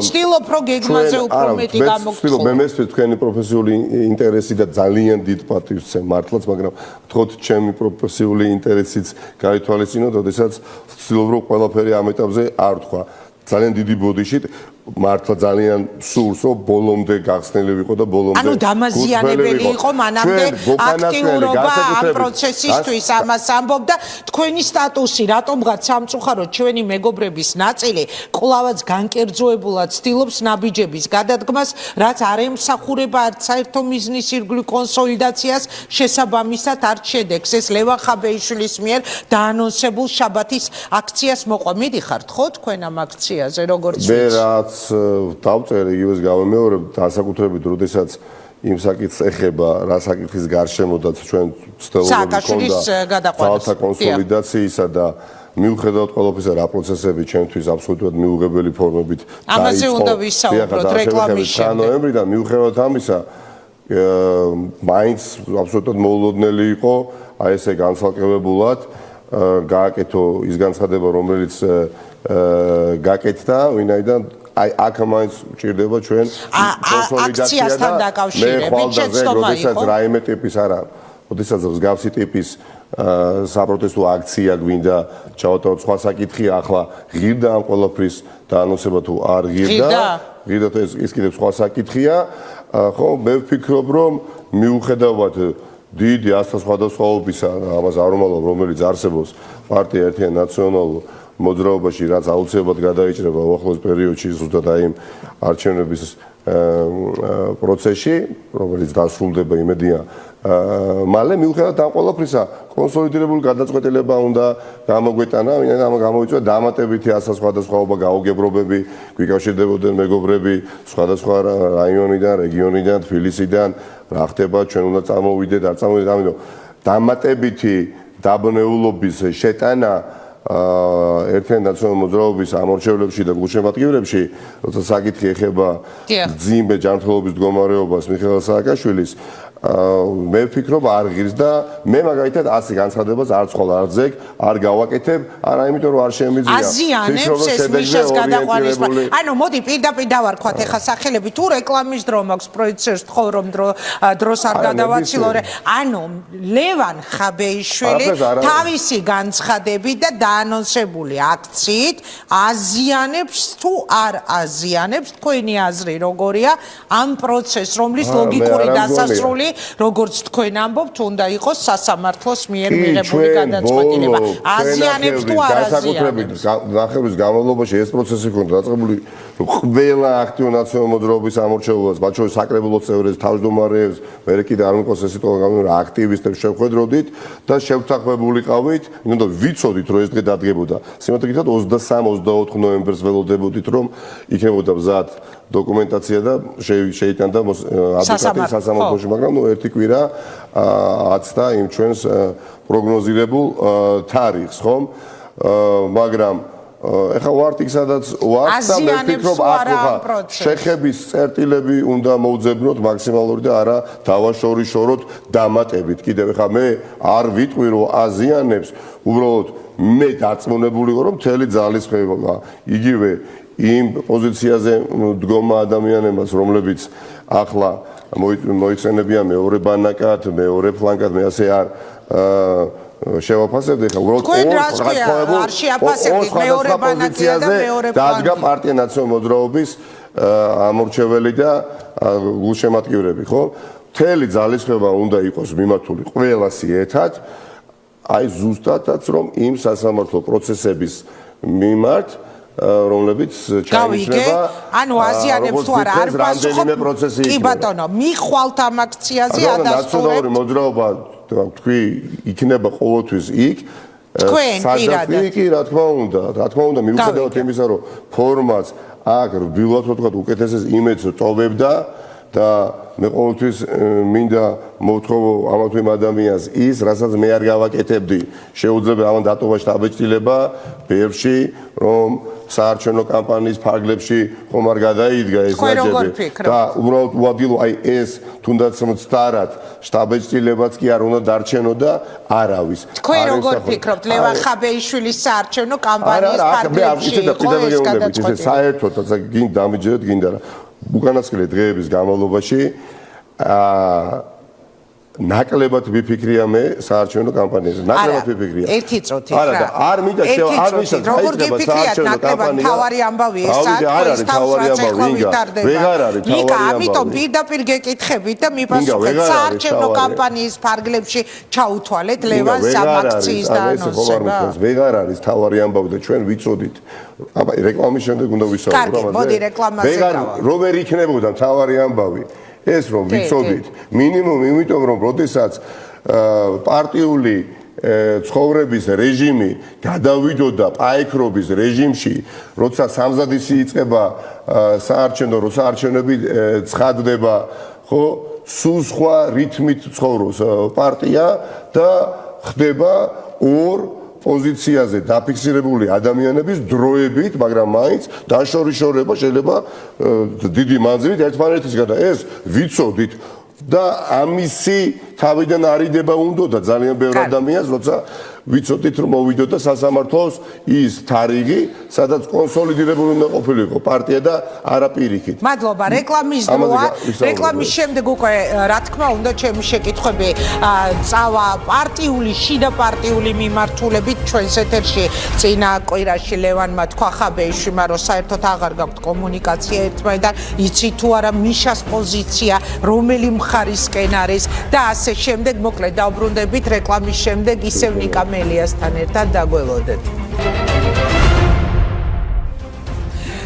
ვცდილობ რომ გეგმაზე უფრო მეტი გამოგცხოვრო. მე მესწრით თქვენი პროფესიული ინტერესი და ძალიან დიდ პატივს ვცემ მართლაც, მაგრამ ვთქვათ ჩემი პროფესიული ინტერესიც გაითვალისწინოთ, როდესაც ვცდილობ რომ ყველაფერი ამ ეტაპზე არ ვთქვა. ძალიან დიდი ბოდიშით მართლა ძალიან სურს რომ ბოლომდე გახსნილი ვიყო და ბოლომდე ანუ დამაზიანებელი იყო მანამდე აქტიურობა ამ პროცესისთვის ამას ამბობ და თქვენი სტატუსი რატომღაც სამწუხაროდ ჩვენი მეგობრების ნაწილი კვლავაც განკერძოებულად ცდილობს ნაბიჯების გადადგმას რაც არ ემსახურება არც საერთო მიზნის ირგვლივ კონსოლიდაციას შესაბამისად არც შედეგს ეს ლევან ხაბეიშვილის მიერ დაანონსებულ შაბათის აქციას მოყვა მიდიხართ ხო თქვენ ამ აქციაზე როგორც ვიცი დავწერე იგივეს გავემეორებ განსაკუთრებით როდესაც იმ საკითხს ეხება რა საკითხის გარშემოდაც ჩვენ ცდილობები ჰქონდა ძალთა კონსოლიდაციისა და მიუხედავად ყველაფრისა რა პროცესები ჩვენთვის აბსოლუტურად მიუღებელი ფორმებით დაიწყო ამაზე უნდა ვისაუბროთ რეკლამის შემდეგ ნოემბრიდან მიუხედავად ამისა მაინც აბსოლუტურად მოულოდნელი იყო აი ესე განცალკევებულად გააკეთო ის განცხადება რომელიც გაკეთდა ვინაიდან აი აქ მაინც ჭირდება ჩვენ აკციასთან დაკავშირებით შეცდომა იყო როდესაც რაიმე ტიპის არა როდესაც მსგავსი ტიპის საპროტესტო აქცია გვინდა ჩავატარო სხვა საკითხი ახლა ღირდა ამ ყველაფრის დაანონსება თუ არ ღირდა ეს კიდევ სხვა საკითხია ხო მე ვფიქრობ რომ მიუხედავად დიდი ასთა სხვადასხვაობისა ამას არ ვმალავ რომელიც არსებობს პარტია ერთიან ნაციონალურ მოძრაობაში რაც აუცილებლად გადაიჭრება უახლოეს პერიოდში ზუსტად აი იმ არჩევნების პროცესში რომელიც დასრულდება იმედია მალე მიუხედავად ამ ყველაფრისა კონსოლიდირებული გადაწყვეტილება უნდა გამოგვეტანა ვინაიდან ამ გამოიწვია დამატებითი ასა სხვადასხვაობა გაუგებრობები გვიკავშირდებოდნენ მეგობრები სხვადასხვა რაიონიდან რეგიონიდან თბილისიდან რა ხდება ჩვენ უნდა წამოვიდეთ არ წამოვიდეთ ამიტომ დამატებითი დაბნეულობის შეტანა ერთიან ნაციონალურ მოძრაობის ამორჩევლებში და გულშემატკივრებში, როცა საკითხი ეხება ძიმბე ჯანმრთელობის მდგომარეობას მიხეილ სააკაშვილის, მე ვფიქრობ არ ღირს და მე მაგალითად ასე განცხადებას არც ხოლ არ ძეგ, არ გავაკეთებ, არა იმიტომ რომ არ შემიძლია. აზიანებს ეს მიშას გადაყვანის. ანუ მოდი პირდაპირ დავარქვათ ეხა სახელები თუ რეკლამის დრო მაქვს პროექციაში თხოვ რომ დროს არ გადავაცილო. ანუ ლევან ხაბეიშვილი თავისი განცხადებით და დაანონსებული აქციით აზიანებს თუ არ აზიანებს თქვენი აზრი როგორია ამ პროცესს რომლის ლოგიკური დასასრული როგორც თქვენ ამბობთ უნდა იყოს სასამართლოს მიერ მიღებული გადაწყვეტილება აზიანებს თუ არ აზიანებს ნახევრის განმავლობაში ეს პროცესი ქონდა დაწყებული ყველა აქტიურ ნაციონალურ მოძრაობის ამორჩევლობას მათ შორის საკრებულო წევრებს თავმჯდომარეებს მე კიდე არ მიყავს ეს სიტყვა გამოვიდა აქტივისტებს შევხედროდით და შევთანხმებულიყავით უნდა ვიცოდით რომ ეს დღე დადგებოდა სიმართლე გითხრათ 23-24 ნოემბერს ველოდებოდით რომ იქნებოდა მზად დოკუმენტაცია და შეიტანდა ადვოკატის სასამართლოში მაგრამ ერთი კვირა აცდა იმ ჩვენს პროგნოზირებულ თარიღს ხომ მაგრამ ეხლა ვართ იქ სადაც ვართ და მე ვფიქრობ ახლა შეხების წერტილები უნდა მოვძებნოთ მაქსიმალური და არა დავაშორიშოროთ დამატებით კიდევ ეხლა მე არ ვიტყვი რომ აზიანებს უბრალოდ მე დარწმუნებული ვარ რომ მთელი ძალისხმევა იგივე იმ პოზიციაზე მდგომა ადამიანებს რომლებიც ახლა მოიხსენებიან მეორე ბანაკად მეორე ფლანგად მე ასე არ შევაფასებდი ხა უბრალოდ არ შეაფასებდით მეორე ბანაკია და მეორე ფლანგი დადგა პარტია ნაციონალურ მოძრაობის ამორჩეველი და გულშემატკივრები ხო მთელი ძალისხმევა უნდა იყოს მიმართული ყველასი ერთად აი ზუსტადაც რომ იმ სასამართლო პროცესების მიმართ რომლებიც ჩაინიშნება ანუ აზიანებს თუ არა არ პასუხობ კი ბატონო მიხვალთ ამ აქციაზე ადასტურებთ ნაციონალური მოძრაობა თქვი იქნება ყოველთვის იქ თქვენ პირადად კი რა თქმა უნდა მიუხედავად იმისა რომ ფორმაც აქ რბილად ვთქვათ უკეთესეს იმედს ტოვებდა და მე ყოველთვის მინდა მოვთხოვო ამა თუ იმ ადამიანს ის, რასაც მე არ გავაკეთებდი. შეუძლია ამან დატოვა შტაბ-ბიჭდილება ბევრში, რომ საარჩევნო კამპანიის ფარგლებში ხომ არ გადაიდგა ეს ნაჯები და უბრალოდ უადგილო აი ეს თუნდაც მცდარად შტაბ-ბიჭდილებაც კი არ უნდა დარჩენოდა არავის. თქვენ როგორ ფიქრობთ ლევან ხაბეიშვილის საარჩევნო კამპანიის ფარგლებში ეს საერთოდ გინდა დამიჯერეთ გინდა რა უკანასკნელი დღეების განმავლობაში ნაკლებად ვიფიქრია მე საარჩევნო კამპანიაზე. ნაკლებად ვიფიქრია. ერთი წუთი რა. არა და არ მინდა არ მიშა როგორ გიფიქრიათ ნაკლებად თავარი ამბავი ეს საქმე თავარი ამბავი ვეღარ არის თავარი ამბავი. ამიტომ პირდაპირ გეკითხებით და მიპასუხეთ საარჩევნო კამპანიის ფარგლებში ჩაუთვალეთ ლევანს სამაქციის დაანონსება. ვეღარ არის თავარი ამბავი და ჩვენ ვიცოდით. აბა რეკლამის შემდეგ უნდა ვისაუბროთ ამაზე. კარგი, მოდი რეკლამაზე გავა. რომ ვერ იქნებოდა თავარი ამბავი. ეს რომ ვიცოდით მინიმუმ იმიტომ რომ როდესაც პარტიული ცხოვრების რეჟიმი გადავიდოდა პაექრობის რეჟიმში, როცა სამზადისი იწყება საარჩევნო, როცა არჩევნები ცხადდება, ხო, სულ სხვა რითმით ცხოვრობს პარტია და ხდება ორ პოზიციაზე დაფიქსირებული ადამიანების დროებით, მაგრამ მაინც დაშორიშორება შეიძლება დიდი მანძილით ერთმანეთისგან და ეს ვიცოდით და ამისი თავიდან არიდება უნდოდა ძალიან ბევრ ადამიანს, როცა ვიცოდით რომ მოვიდოდა სასამართლოს ის თარიღი, სადაც კონსოლიდირებული უნდა ყოფილიყო პარტია და არა პირიქით. მადლობა, რეკლამის დროა. რეკლამის შემდეგ უკვე რა თქმა უნდა ჩემი შეკითხვები წავა პარტიული, შიდა პარტიული მიმართულებით ჩვენს ეთერში. წინა კვირაში ლევანმა თქვა ხაბეიშვილმა, რომ საერთოდ აღარ გაქვთ კომუნიკაცია ერთმანეთთან, იცით თუ არა მიშას პოზიცია, რომელი მხარისკენ არის და ასე შემდეგ. მოკლედ დავბრუნდებით რეკლამის შემდეგ ისევ ნიკა მელიასთან ერთად დაგველოდეთ.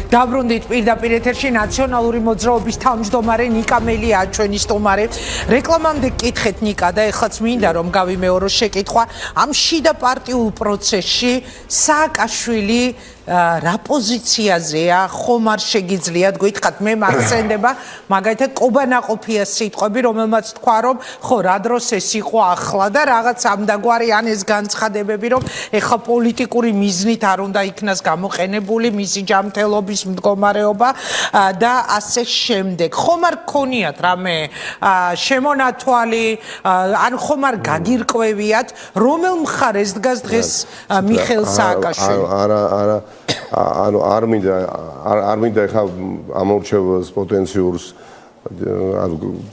დაბრუნდით პირდაპირ ეთერში ნაციონალური მოძრაობის თავმჯდომარე ნიკა მელია ჩვენი სტუმარი. რეკლამამდე კითხეთ ნიკა და ეხლაც მინდა რომ გავიმეორო შეკითხვა ამ შიდა პარტიულ პროცესში სააკაშვილი რა პოზიციაზეა, ხომ არ შეგიძლიათ გითხრათ, მე მახსენდება მაგალითად კობანაყოფია სიტყვები, რომელმაც თქვა რომ ხო რა დროს ეს იყო ახლა და რაღაც ამდაგვარი ან ეს განცხადებები რომ ეხლა პოლიტიკური მიზნით არ უნდა იქნას გამოყენებული მისი ჯანმრთელობის მდგომარეობა და ასე შემდეგ. ხომ არ გქონიათ რამე შემონათვალი ან ხომ არ გაგირკვევიათ რომელ მხარეს დგას დღეს მიხეილ სააკაშვილი? არა ანუ არ მინდა ხა ამორჩევს პოტენციურს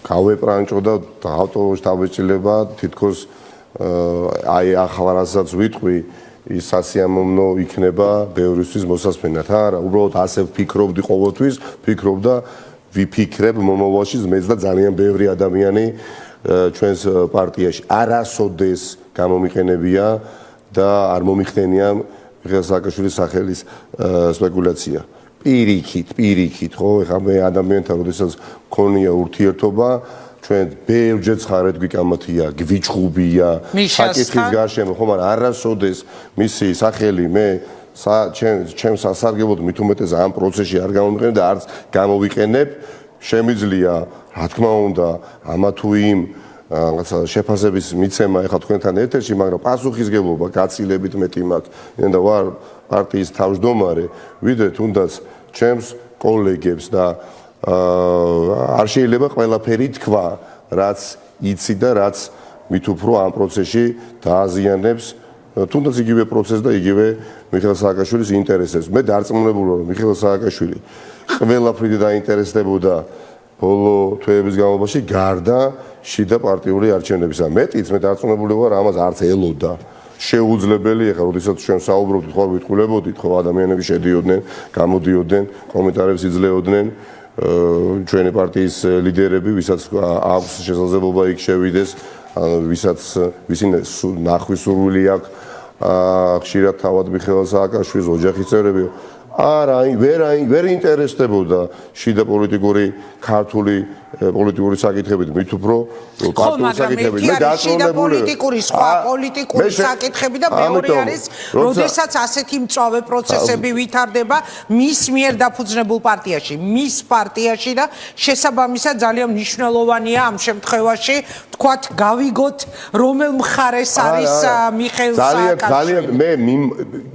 გავეპრანჭო და ავტო შტაბ-ბიჭდილება თითქოს აი ახლა რასაც ვიტყვი ის სასიამოვნო იქნება ბევრისთვის მოსასმენად. არა, უბრალოდ ასე ვფიქრობდი ყოველთვის, ვფიქრობდა ვიფიქრებ მომავალში მეც და ძალიან ბევრი ადამიანი ჩვენს პარტიაში არასოდეს გამომიყენებია და არ მომიხდენია მიხეილ სააკაშვილის სახელის სპეკულაცია. პირიქით, ხო, ეხლა მე ადამიანთან როდესაც მქონია ურთიერთობა, ჩვენ ბევრჯერ ცხარეთ გვიკამათია, გვიჩხუბია, საკითხის გარშემო, ხო, მაგრამ არასოდეს მისი სახელი მე ჩემს სასარგებლოდ მით უმეტეს ამ პროცესში არ გამომიყენებ და არც გამოვიყენებ, შემიძლია, რა თქმა უნდა, ამა თუ იმ რაღაცა შეფასების მიცემა ეხლა თქვენთან ეთერში, მაგრამ პასუხისგებლობა გაცილებით მეტი მაქვს. და ვარ პარტიის თავმჯდომარე, ვიდრე თუნდაც ჩემს კოლეგებს და არ შეიძლება ყველაფერი თქვა, რაც იცი და რაც მით უფრო ამ პროცესში დააზიანებს თუნდაც იგივე პროცესს და იგივე მიხეილ სააკაშვილის ინტერესებს. მე დარწმუნებული ვარ, მიხეილ სააკაშვილი ყველაფრით დაინტერესდებოდა ბოლო თვეების განმავლობაში გარდა შიდა პარტიული არჩევნებისა. მეტიც მე დარწმუნებული ვარ, ამას არც ელოდა. შეუძლებელი ეხლა როდესაც ჩვენ საუბრობთ, ხო ვიტყულებოდით, ხო ადამიანები შედიოდნენ, გამოდიოდნენ, კომენტარებს იძლეოდნენ, ჩვენი პარტიის ლიდერები, ვისაც აქვს შესაძლებლობა იქ შევიდეს, ვისაც ვისი ნახვის სურვილი აქვს, ხშირად თავად მიხეილ სააკაშვილის ოჯახის წევრები არა, ვერ ინტერესდებოდა შიდა პოლიტიკური ქართული პოლიტიკური საკითხებით, მით უფრო ქართული საკითხებით. მე შიდა პოლიტიკური სხვა პოლიტიკური საკითხები და მეორე არის, როდესაც ასეთი მწვავე პროცესები ვითარდება მის მიერ დაფუძნებულ პარტიაში, მის პარტიაში და შესაბამისად ძალიან მნიშვნელოვანია ამ შემთხვევაში თქვათ გავიგოთ რომელ მხარეს არის მიხეილ სააკაშვილი. ძალიან მე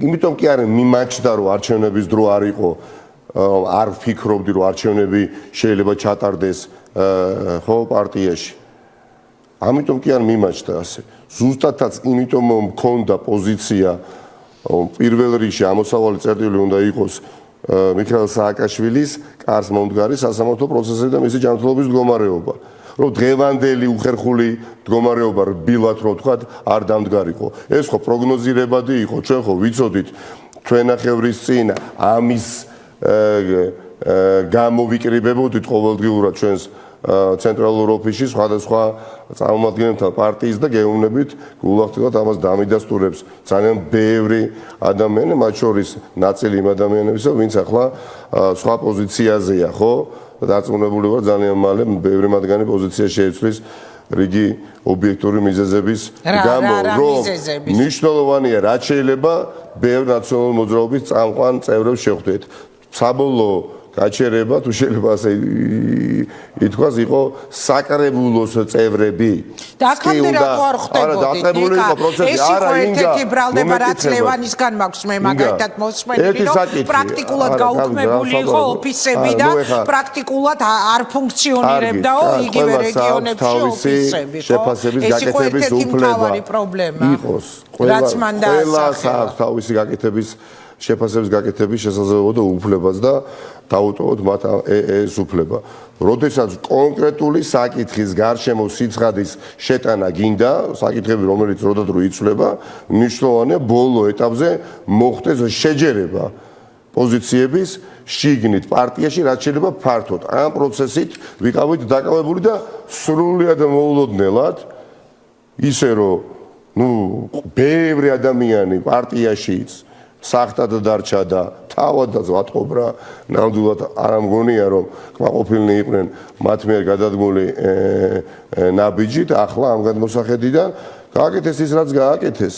იმიტომ კი არ მიმაჩნდა რომ არჩევნების დრო არ იყო არ ვფიქრობდი რომ არჩევნები შეიძლება ჩატარდეს ხო პარტიაში. ამიტომ კი არ მიმაჩნდა ასე. ზუსტადაც იმიტომ მქონდა პოზიცია პირველ რიგში ამოსავალი წერტილი უნდა იყოს მიხეილ სააკაშვილის კარს მომდგარი სასამართლო პროცესები და მისი ჯანმრთელობის მდგომარეობა. რომ დღევანდელი უხერხული მდგომარეობა რბილად რო ვთქვათ არ დამდგარიყო. ეს ხო პროგნოზირებადი იყო, ჩვენ ხო ვიცოდით ჩვენახევრის წინ ამის გამოვიკრიბებოდით ყოველდღიურად ჩვენს ცენტრალურ ოფისში სხვადასხვა წარმომადგენელთა პარტიის და გეუბნებით გულახდილად ამას დამიდასტურებს ძალიან ბევრი ადამიანი, მათ შორის ნაწილი იმ ადამიანებისა, ვინც ახლა სხვა პოზიციაზეა, ხო? დარწმუნებული ვარ ძალიან მალე ბევრი მათგანი პოზიცია შეიცვლის რიგი ობიექტური მიზეზების გამო, რომ მნიშვნელოვანია რაც შეიძლება ბევრ ნაციონალურ მოძრაობის წამყვან წევრებს შეხვდეთ. საბოლოო გაჩერება თუ შეიძლება ასე ითქვას იყო საკრებულოს წევრები. და აქამდე რატო არ ხვდებოდით? ეს იყო ერთ-ერთი ბრალდება რაც ლევანისგან მაქვს მე მაგალითად მოსმენილი რომ პრაქტიკულად გაუქმებული იყო ოფისები და პრაქტიკულად არ ფუნქციონირებდაო იგივე რეგიონებში ოფისები. შეფასების გაკეთების უფლება იყოს. ყველა აქვს თავისი გაკეთების შეფასების გაკეთების შესაძლებლობა და უფლებაც და დაუტოვოთ მათ ეს უფლება. როდესაც კონკრეტული საკითხის გარშემო სიცხადის შეტანა გინდა, საკითხები რომელიც როდადრო იცვლება, მნიშვნელოვანია ბოლო ეტაპზე მოხდეს შეჯერება პოზიციების შიგნით პარტიაში, რაც შეიძლება ფართოდ. ამ პროცესით ვიყავით დაკავებული და სრულიად მოულოდნელად ისე რომ ბევრი ადამიანი პარტიაშიც სახტად დარჩა და თავადაც ვატყობ რა ნამდვილად არ ამგონია რომ კმაყოფილნი იყვნენ მათ მიერ გადადგმული ნაბიჯით ახლა ამ გადმოსახედიდან გააკეთეს ის რაც გააკეთეს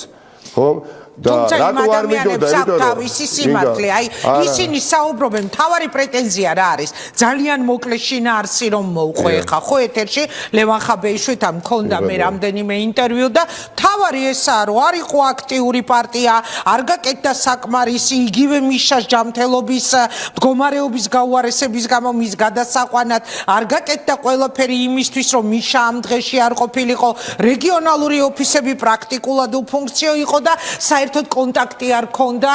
ხო და რატო არ მიდოდა იმიტომ რომ თავისი სიმართლე აი ისინი საუბრობენ თავარი პრეტენზია რა არის ძალიან მოკლე შინაარსი რომ მოუყვე ხა ხო ეთერში ლევან ხაბეიშვით ამ მქონდა მე რამდენიმე ინტერვიუ და თავარი ესაა რომ არ იყო აქტიური პარტია არ გაკეთდა საკმარისი იგივე მიშას ჯანმრთელობის მდგომარეობის გაუარესების გამო მის გადასაყვანად არ გაკეთდა ყველაფერი იმისთვის რომ მიშა ამ დღეში არ ყოფილიყო რეგიონალური ოფისები პრაქტიკულად უფუნქციო იყო და საერთოდ კონტაქტი არ ქონდა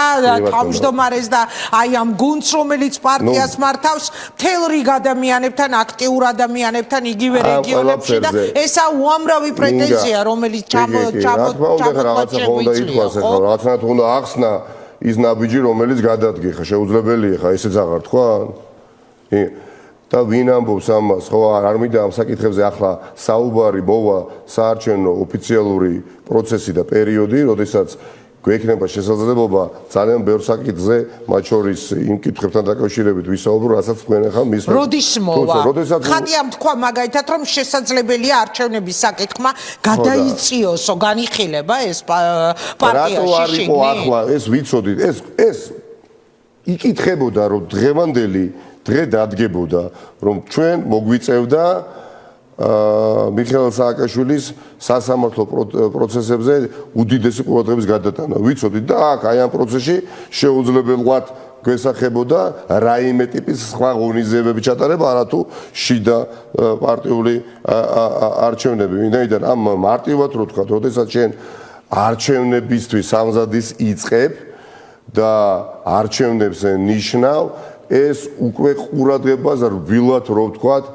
თავმჯდომარეს და აი ამ გუნდს რომელიც პარტიას მართავს მთელ რიგ ადამიანებთან აქტიურ ადამიანებთან იგივე რეგიონებში და ესა უამრავი პრეტენზია რომელიც რაღაცნაირად უნდა ახსნა ის ნაბიჯი რომელიც გადადგე ხა შეუძლებელია ხა ესეც აღარ თქვა და ვინ ამბობს ამას ხო არ მინდა ამ საკითხებზე ახლა საუბარი მოვა საარჩევნო ოფიციალური პროცესი და პერიოდი როდესაც გვექნება შესაძლებლობა ძალიან ბევრ საკითხზე მათ შორის იმ კითხვებთან დაკავშირებით ვისაუბრო რასაც თქვენ ახლა მისმენთ როდის მოვა ხატიამ თქვა მაგალითად რომ შესაძლებელია არჩევნების საკითხმა გადაიწიოსო განიხილება ეს პარტიაში რატო არ იყო ახლა ეს ვიცოდით ეს იკითხებოდა რომ დღევანდელი დღე დადგებოდა რომ ჩვენ მოგვიწევდა მიხეილ სააკაშვილის სასამართლო პროცესებზე უდიდესი ყურადღების გადატანა. ვიცოდით და აქ აი ამ პროცესში შეუძლებლად გვესახებოდა რაიმე ტიპის სხვა ღონისძიებები ჩატარება, არათუ შიდა პარტიული არჩევნები. ვინაიდან ამ მარტივად რო თქვა, როდესაც შენ არჩევნებისთვის სამზადის იწყებ და არჩევნებს ნიშნავ, ეს უკვე ყურადღებას რბილად რო ვთქვათ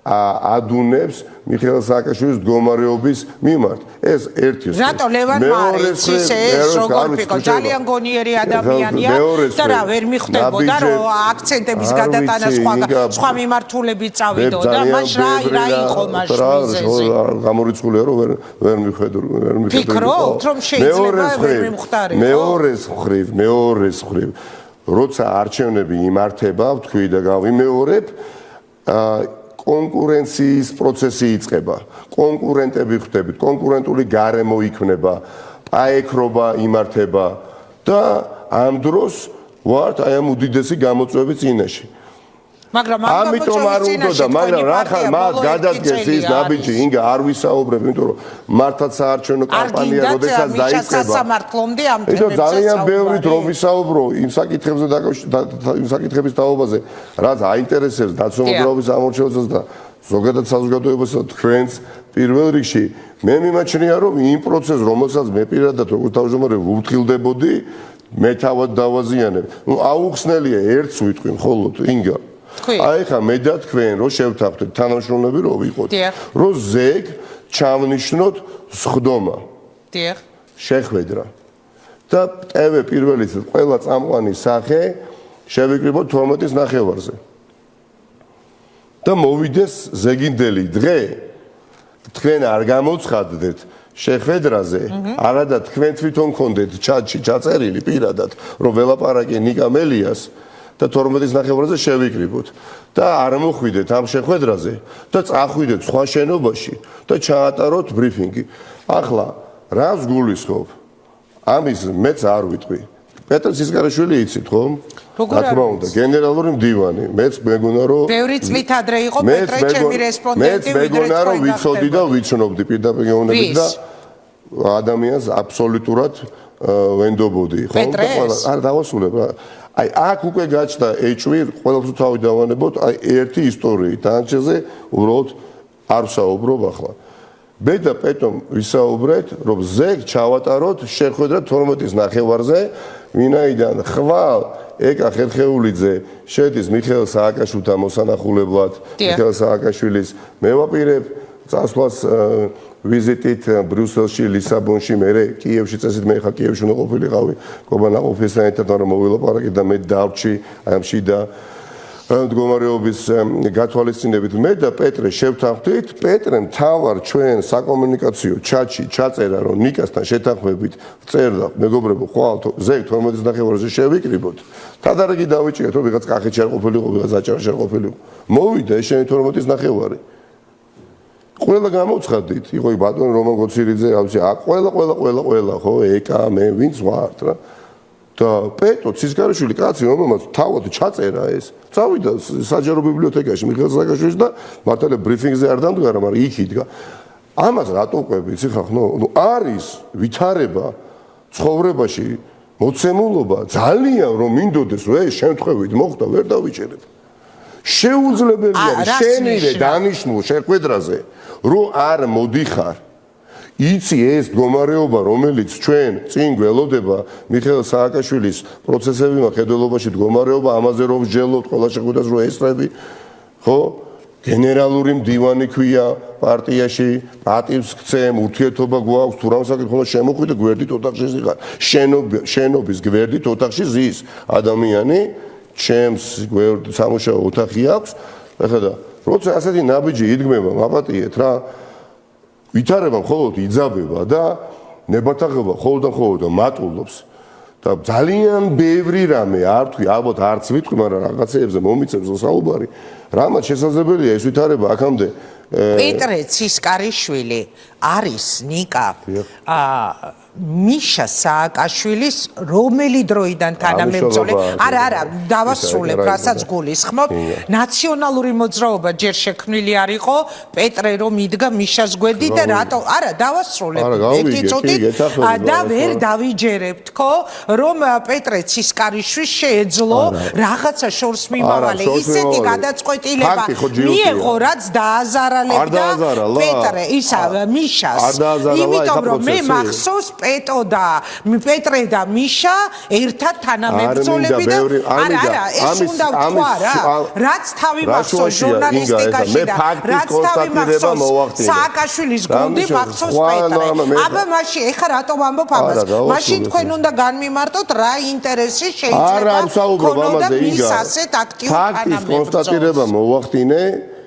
ადუნებს მიხეილ სააკაშვილის მდგომარეობის მიმართ. ეს ერთი რატო ლევან მარიც ეს როგორ ფიქრობ ძალიან გონიერი ადამიანია და რა ვერ მიხვდებოდა რომ აქცენტების გადატანა სხვა მიმართულებით წავიდოდა მაშ რა იყო მაშ მიზეზი გამორიცხულია რომ ვერ მიხვედრ ფიქრობთ რომ შეიძლება ვერ მიმხდარიყო მეორე მხრივ როცა არჩევნები იმართება, ვთქვი და გავიმეორებ, კონკურენციის პროცესი იწყება. კონკურენტები ხვდებით, კონკურენტული გარემო იქნება, პაექრობა იმართება და ამ დროს ვართ აი ამ უდიდესი გამოწვევის წინაშე. მაგრამ ამიტომ არ უნდა, მაგრამ რა მათ გადადგეს ის ნაბიჯი, ინგა არ ვისაუბრებ, იმიტომ რომ მართლაც საარჩევნო კამპანია როდესაც დაიწყება. სასამართლომდე ამ თემებზე ძალიან ბევრი დრო ვისაუბრო იმ საკითხებზე იმ საკითხების თაობაზე, რაც აინტერესებს ნაცნობრაობის ამორჩევლსაც და ზოგადად საზოგადოებას და თქვენს პირველ რიგში. მე მიმაჩნია, რომ იმ პროცესს, რომელსაც მე პირადად როგორც თავმჯდომარე ვუფრთხილდებოდი, მე თავად დავაზიანებ. ნუ აუხსნელია ერთს ვიტყვი მხოლოდ ინგა. აი ხა მე და თქვენ რო შევთანხმდით თანამშრომლები რო ვიყოთ რომ ზეგ ჩავნიშნოთ სხდომა დიახ შეხვედრა და TV პირველი ყველა წამყვანი სახე შევიკრიბოთ 12-ის ნახევარზე და მოვიდეს ზეგინდელი დღე თქვენ არ გამოცხადდეთ შეხვედრაზე არადა თქვენ თვითონ გქონდეთ ჩატში ჩაწერილი პირადად რომ ველაპარაკე ნიკა მელიას და 12-ის ნახევარზე შევიკრიბოთ და არ მოხვიდეთ ამ შეხვედრაზე და წახვიდეთ სხვა შენობაში და ჩაატაროთ ბრიფინგი. ახლა რას გულისხმობ? ამის მეც არ ვიტყვი. პეტრე ცისკარაშვილი იცით ხო? რა თქმა უნდა, გენერალური მდივანი. მეც მეგონა რომ ბევრი წლით ადრე იყო პეტრე ჩემი რესპონდენტი ვიდრე თქვენ. მეც მეგონა რომ ვიცოდი და ვიცნობდი პირდაპირ გეუბნებით და ადამიანს აბსოლუტურად ვენდობოდი, ხო? არ დავასრულებ რა. აი აქ უკვე გაჩნდა ეჭვი, ყველაფერს თავი დავანებოთ, აი ერთი ისტორიით, ანჩეზე უბრალოდ არ ვსაუბრობ ახლა. მე და პეტომ ვისაუბრეთ, რომ ზეგ ჩავატაროთ შეხვედრა 12-ის ნახევარზე, ვინაიდან ხვალ ეკა ხერხეულიძე შედის მიხეილ სააკაშვილთან მოსანახულებლად, მიხეილ სააკაშვილის მევაპირებ წასვლას ვიზიტით ბრიუსელში, ლისაბონში, მე კიევში წესით მე ხა კიევში უნდა ყოფილიყავი, კობანა ოფისთან ერთად რომ მოვილაპარაკე და მე დავჭი ამ შიდა მდგომარეობის გათვალისწინებით. მე და პეტრე შევთანხმდით, პეტრემ თავარ ჩვენ საკომუნიკაციო ჩატში ჩაწერა რომ ნიკასთან შეთანხმებით წერდა, მეგობრებო, ხვალ ზეგ 12-ის ნახევარზე შევიკრიბოთ. თადარაგი დავიჭირეთ, რომ ვიღაც კახეთში არ ყოფილიყო, ვიღაც აჭარაში არ ყოფილიყო. მოვიდა ეს შენი 12-ის ნახევარი. ყველა გამოცხადით, იყო ბატონი რომან გოცირიძე, რავი, ყველა, ხო, ეკა, მე ვინც ვართ რა. და პეტო ცისკარაშვილი კაცი, რომელმაც თავად ჩაწერა ეს. წავიდა საჯარო ბიბლიოთეკაში მიხეილ სააკაშვილის და მართალია ბრიფინგზე არ დამდგარა, მაგრამ იქ იდგა. ამას რატო ყვები, იცი ხახ, ნუ არის ვითარება ცხოვრებაში, მოცემულობა ძალიან რომ მინდოდეს, რომ ეს შემთხვევით მოხდა, ვერ დავიჭერებ. შეუძლებელია შენივე დანიშნულ შეხვედრაზე რომ არ მოდიხარ იცი ეს მდგომარეობა რომელიც ჩვენ წინ გველოდება მიხეილ სააკაშვილის პროცესები მხედველობაში მდგომარეობა ამაზე რომ ვსჯელობთ ყველა შეხვედრას რომ ესწრები ხო გენერალური მდივანი ქვია პარტიაში პატივს გცემ ურთიერთობა გვაქვს თუ რამ საკითხო შემოხვიდე გვერდით ოთახში ზიღარ შენობის გვერდით ოთახში ზის ადამიანი ჩემს სამუშაო ოთახი აქვს. ახლა და როცა ასეთი ნაბიჯი იდგმება, მაპატიეთ რა. ვითარება მხოლოდ იძაბება და ნებათაღობა ხოლმე მატულობს. და ძალიან ბევრი რამე არ თქვი, ალბათ არც ვიტყვი, მაგრამ რაღაცეებზე მომიწევს საუბარი. რამაც შესაძლებელია ეს ვითარება აქამდე პეტრე ცისკარაშვილი არის ნიკა მიშა სააკაშვილის რომელი დროიდან თანამებრძოლი არა დავასრულებ რასაც გულისხმობ ნაციონალური მოძრაობა ჯერ შექმნილი არ იყო პეტრე რომ იდგა მიშას გვერდი და რატო არა დავასრულებ და ვერ დავიჯერებ თქო რომ პეტრე ცისკარაშვილს შეეძლო რაღაცა შორს მიმავალი ისეთი გადაწყვეტილება მიიღო რაც დააზარალებდა პეტრე ისა მიშას იმიტომ რომ მე მახსოვს პეტრე და მიშა ერთად თანამებრძოლები და არა ეს უნდა ვთქვა რა რაც თავი მახსოვს ჟურნალისტიკაში და რაც თავი მახსოვს სააკაშვილის გუნდი მახსოვს პეტრე აბა მაშინ ეხა რატომ ამბობ ამას მაშინ თქვენ უნდა განმიმარტოთ რა ინტერესი შეიძლება ქონოდა მის ასეთ აქტიურ თანამებრძოლს კონსტატირება მოვახდინე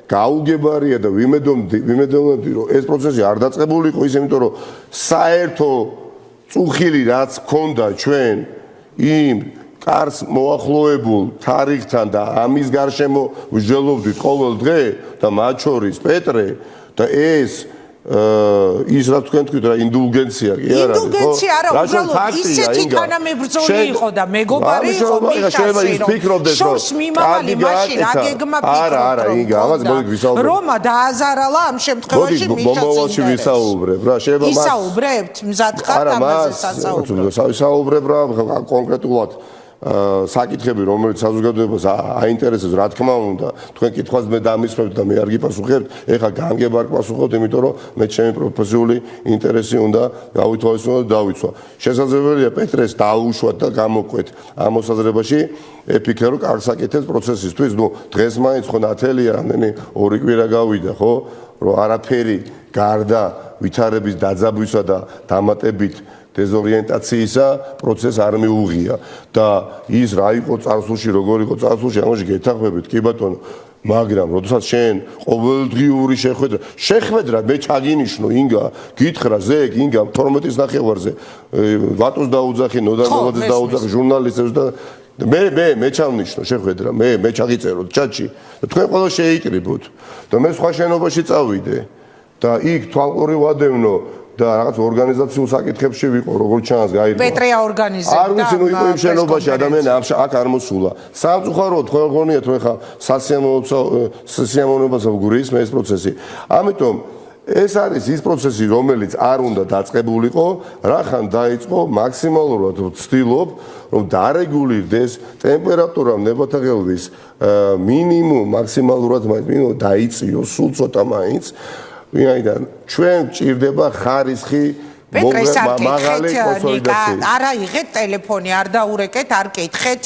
გაუგებარია და ვიმედოვნებდი რომ ეს პროცესი არ დაწყებული იყო ის იმიტომ რომ საერთო წუხილი რაც ქონდა ჩვენ იმ კარს მოახლოებულ თარიღთან და ამის გარშემო ვжелობდით ყოველ დღე და მათ შორის პეტრე და ეს ის რა თქვენ თქვით რა ინდულგენცია კი არა ინდულგენცია არა უბრალოდ ისეთი თანამებრძოლი იყო და მეგობარი იყო შეიძლება ის ფიქრობდეს რომ შორს მიმავალი მაშინ აგეგმა არა ინგა ამაზე მოდი ვისაუბრებ რომა დააზარალა ამ შემთხვევაში მომავალში ვისაუბრებ რა შეიძლება მას ისაუბრებთ მზად ხართ ამაზე სასაუბრებლად ვისაუბრებ რა კონკრეტულად საკითხები რომელიც საზოგადოებას აინტერესებს რა თქმა უნდა თქვენ კითხვას მე დამისვებთ და მე არ გიპასუხებთ ეხლა განგებარ პასუხობთ იმიტომ რომ მე ჩემი პროფესიული ინტერესი უნდა გავითვალისწინო და დავიცვა შესაძლებელია პეტრეს დაუშვათ და გამოკვეთ ამ მოსაზრებაში epikero რომ კარგს აკეთებს პროცესისთვის ნუ დღეს მაინც ხო ნათელია რამდენი 2 კვირა გავიდა ხო რომ არაფერი გარდა ვითარების დაძაბვისა და დამატებით დეზორიენტაციისა პროცესს არ მიუღია და ის რა იყო წარსულში როგორ იყო წარსულში ამაში გეთახმებით კი ბატონო მაგრამ როდესაც შენ ყოველდღიური შეხვედრა მე ჩაგინიშნო ინგა გითხრა ზეგ ინგა 12-ის ნახევარზე ვატოს დაუძახი ნოდარგოლაძეს დაუძახი ჟურნალისტებს და მე ჩავნიშნო შეხვედრა მე ჩაგიწეროთ ჩატში და თქვენ ყველა შეიკრიბოთ და მე სხვა შენობაში წავიდე და იქ თვალყური ვადევნო და რაღაც ორგანიზაციულ საკითხებში ვიყო როგორ ჩანს გაიგო პეტრეა ორგანიზებდა არ ვიცი ნუ იყო იმ შენობაში ადამიანი აქ არ მოსულა სამწუხაროდ ხო გონიათ რომ ხა სასიამოვნებას გვრის მე ეს პროცესი ამიტომ ეს არის ის პროცესი რომელიც არ უნდა დაწყებულიყო რახან დაიწყო მაქსიმალურად ვცდილობ რომ დარეგულირდეს ტემპერატურა ნებათაღელვის მინიმუმ მაქსიმალურად მინიმუმ დაიწიოს სულ ცოტა მაინც ვინაიდან ჩვენ ჭირდება ხარისხი მაღალი კონსოლიდაცია. არა იღეთ ტელეფონი, არ დაურეკეთ, არ კითხეთ,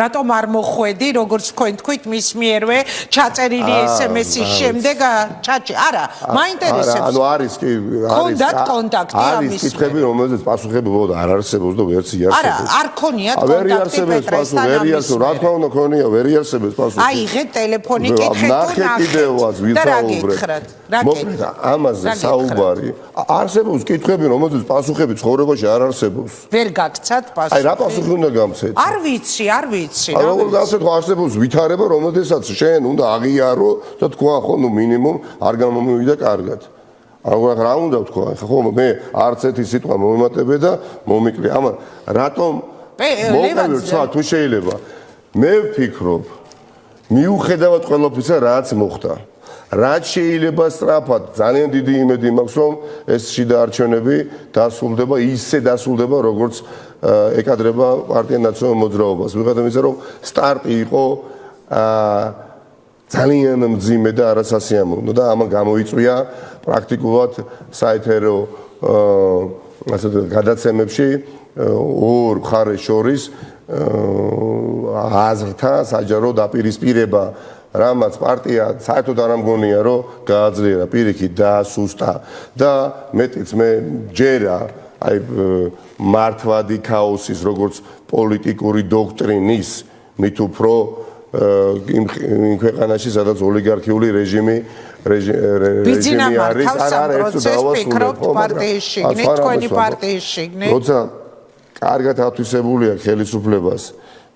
რატომ არ მოხვედი, როგორც თქვენ თქვით, მის მიერვე ჩაწერილი SMS-ის შემდეგ ჩატში. არა, მაინტერესებს. ანუ არის კი, არის კონტაქტი ამის. არის კითხები, რომელზეც პასუხები ბოლოდ არ არსებობს და ვერც იარსებობს. არა, არ ქონიათ კონტაქტი პეტრესთან. ვერ იარსებობს, რა თქმა უნდა ქონია, ვერ იარსებობს პასუხი. აი, იღეთ ტელეფონი, კითხეთ თუ ნახეთ კიდევაც ვისაუბრეთ. მოკლედ, ამაზე საუბარი არსებობს კითხები, რომელზეც პასუხები ცხოვრებაში არ არსებობს. ვერ გაგცათ პასუხი. აი, რა პასუხი უნდა გამცეთ? არ ვიცი. აი, როგორ გავცეთ, ხო არსებობს ვითარება, რომელთესაც შენ უნდა აღიარო და თქვა, ხო, ნუ მინიმუმ არ გამომივიდა კარგად. აღარ რა უნდა თქვა? ხო, მე არც ერთი სიტყვა მომემატებე და მომიკლე. ამან რატომ მოვყევი თუ შეიძლება? მე ვფიქრობ, მიუხედავად ყველაფრისა, რაც მოხდა. რაც შეიძლება სწრაფად ძალიან დიდი იმედი მაქვს რომ ეს შიდა არჩევნები დასრულდება ისე დასრულდება როგორც ეკადრება პარტია ნაციონალურ მოძრაობას მიუხედავად იმისა რომ სტარტი იყო ძალიან მძიმე და არასასიამოვნო და ამან გამოიწვია პრაქტიკულად საეთერო ასე გადაცემებში ორ მხარეს შორის აზრთა საჯარო დაპირისპირება რამაც პარტია საერთოდ არ ამგონია რომ გააძლიერა პირიქით დაასუსტა და მეტიც მე ჯერა აი მართვადი ქაოსის როგორც პოლიტიკური დოქტრინის მით უფრო იმ ქვეყანაში სადაც ოლიგარქიული რეჟიმი არის არ ფიქრობთ პარტიის შიგნით თქვენი პარტიის შიგნით როცა კარგად ათვისებულია ხელისუფლებას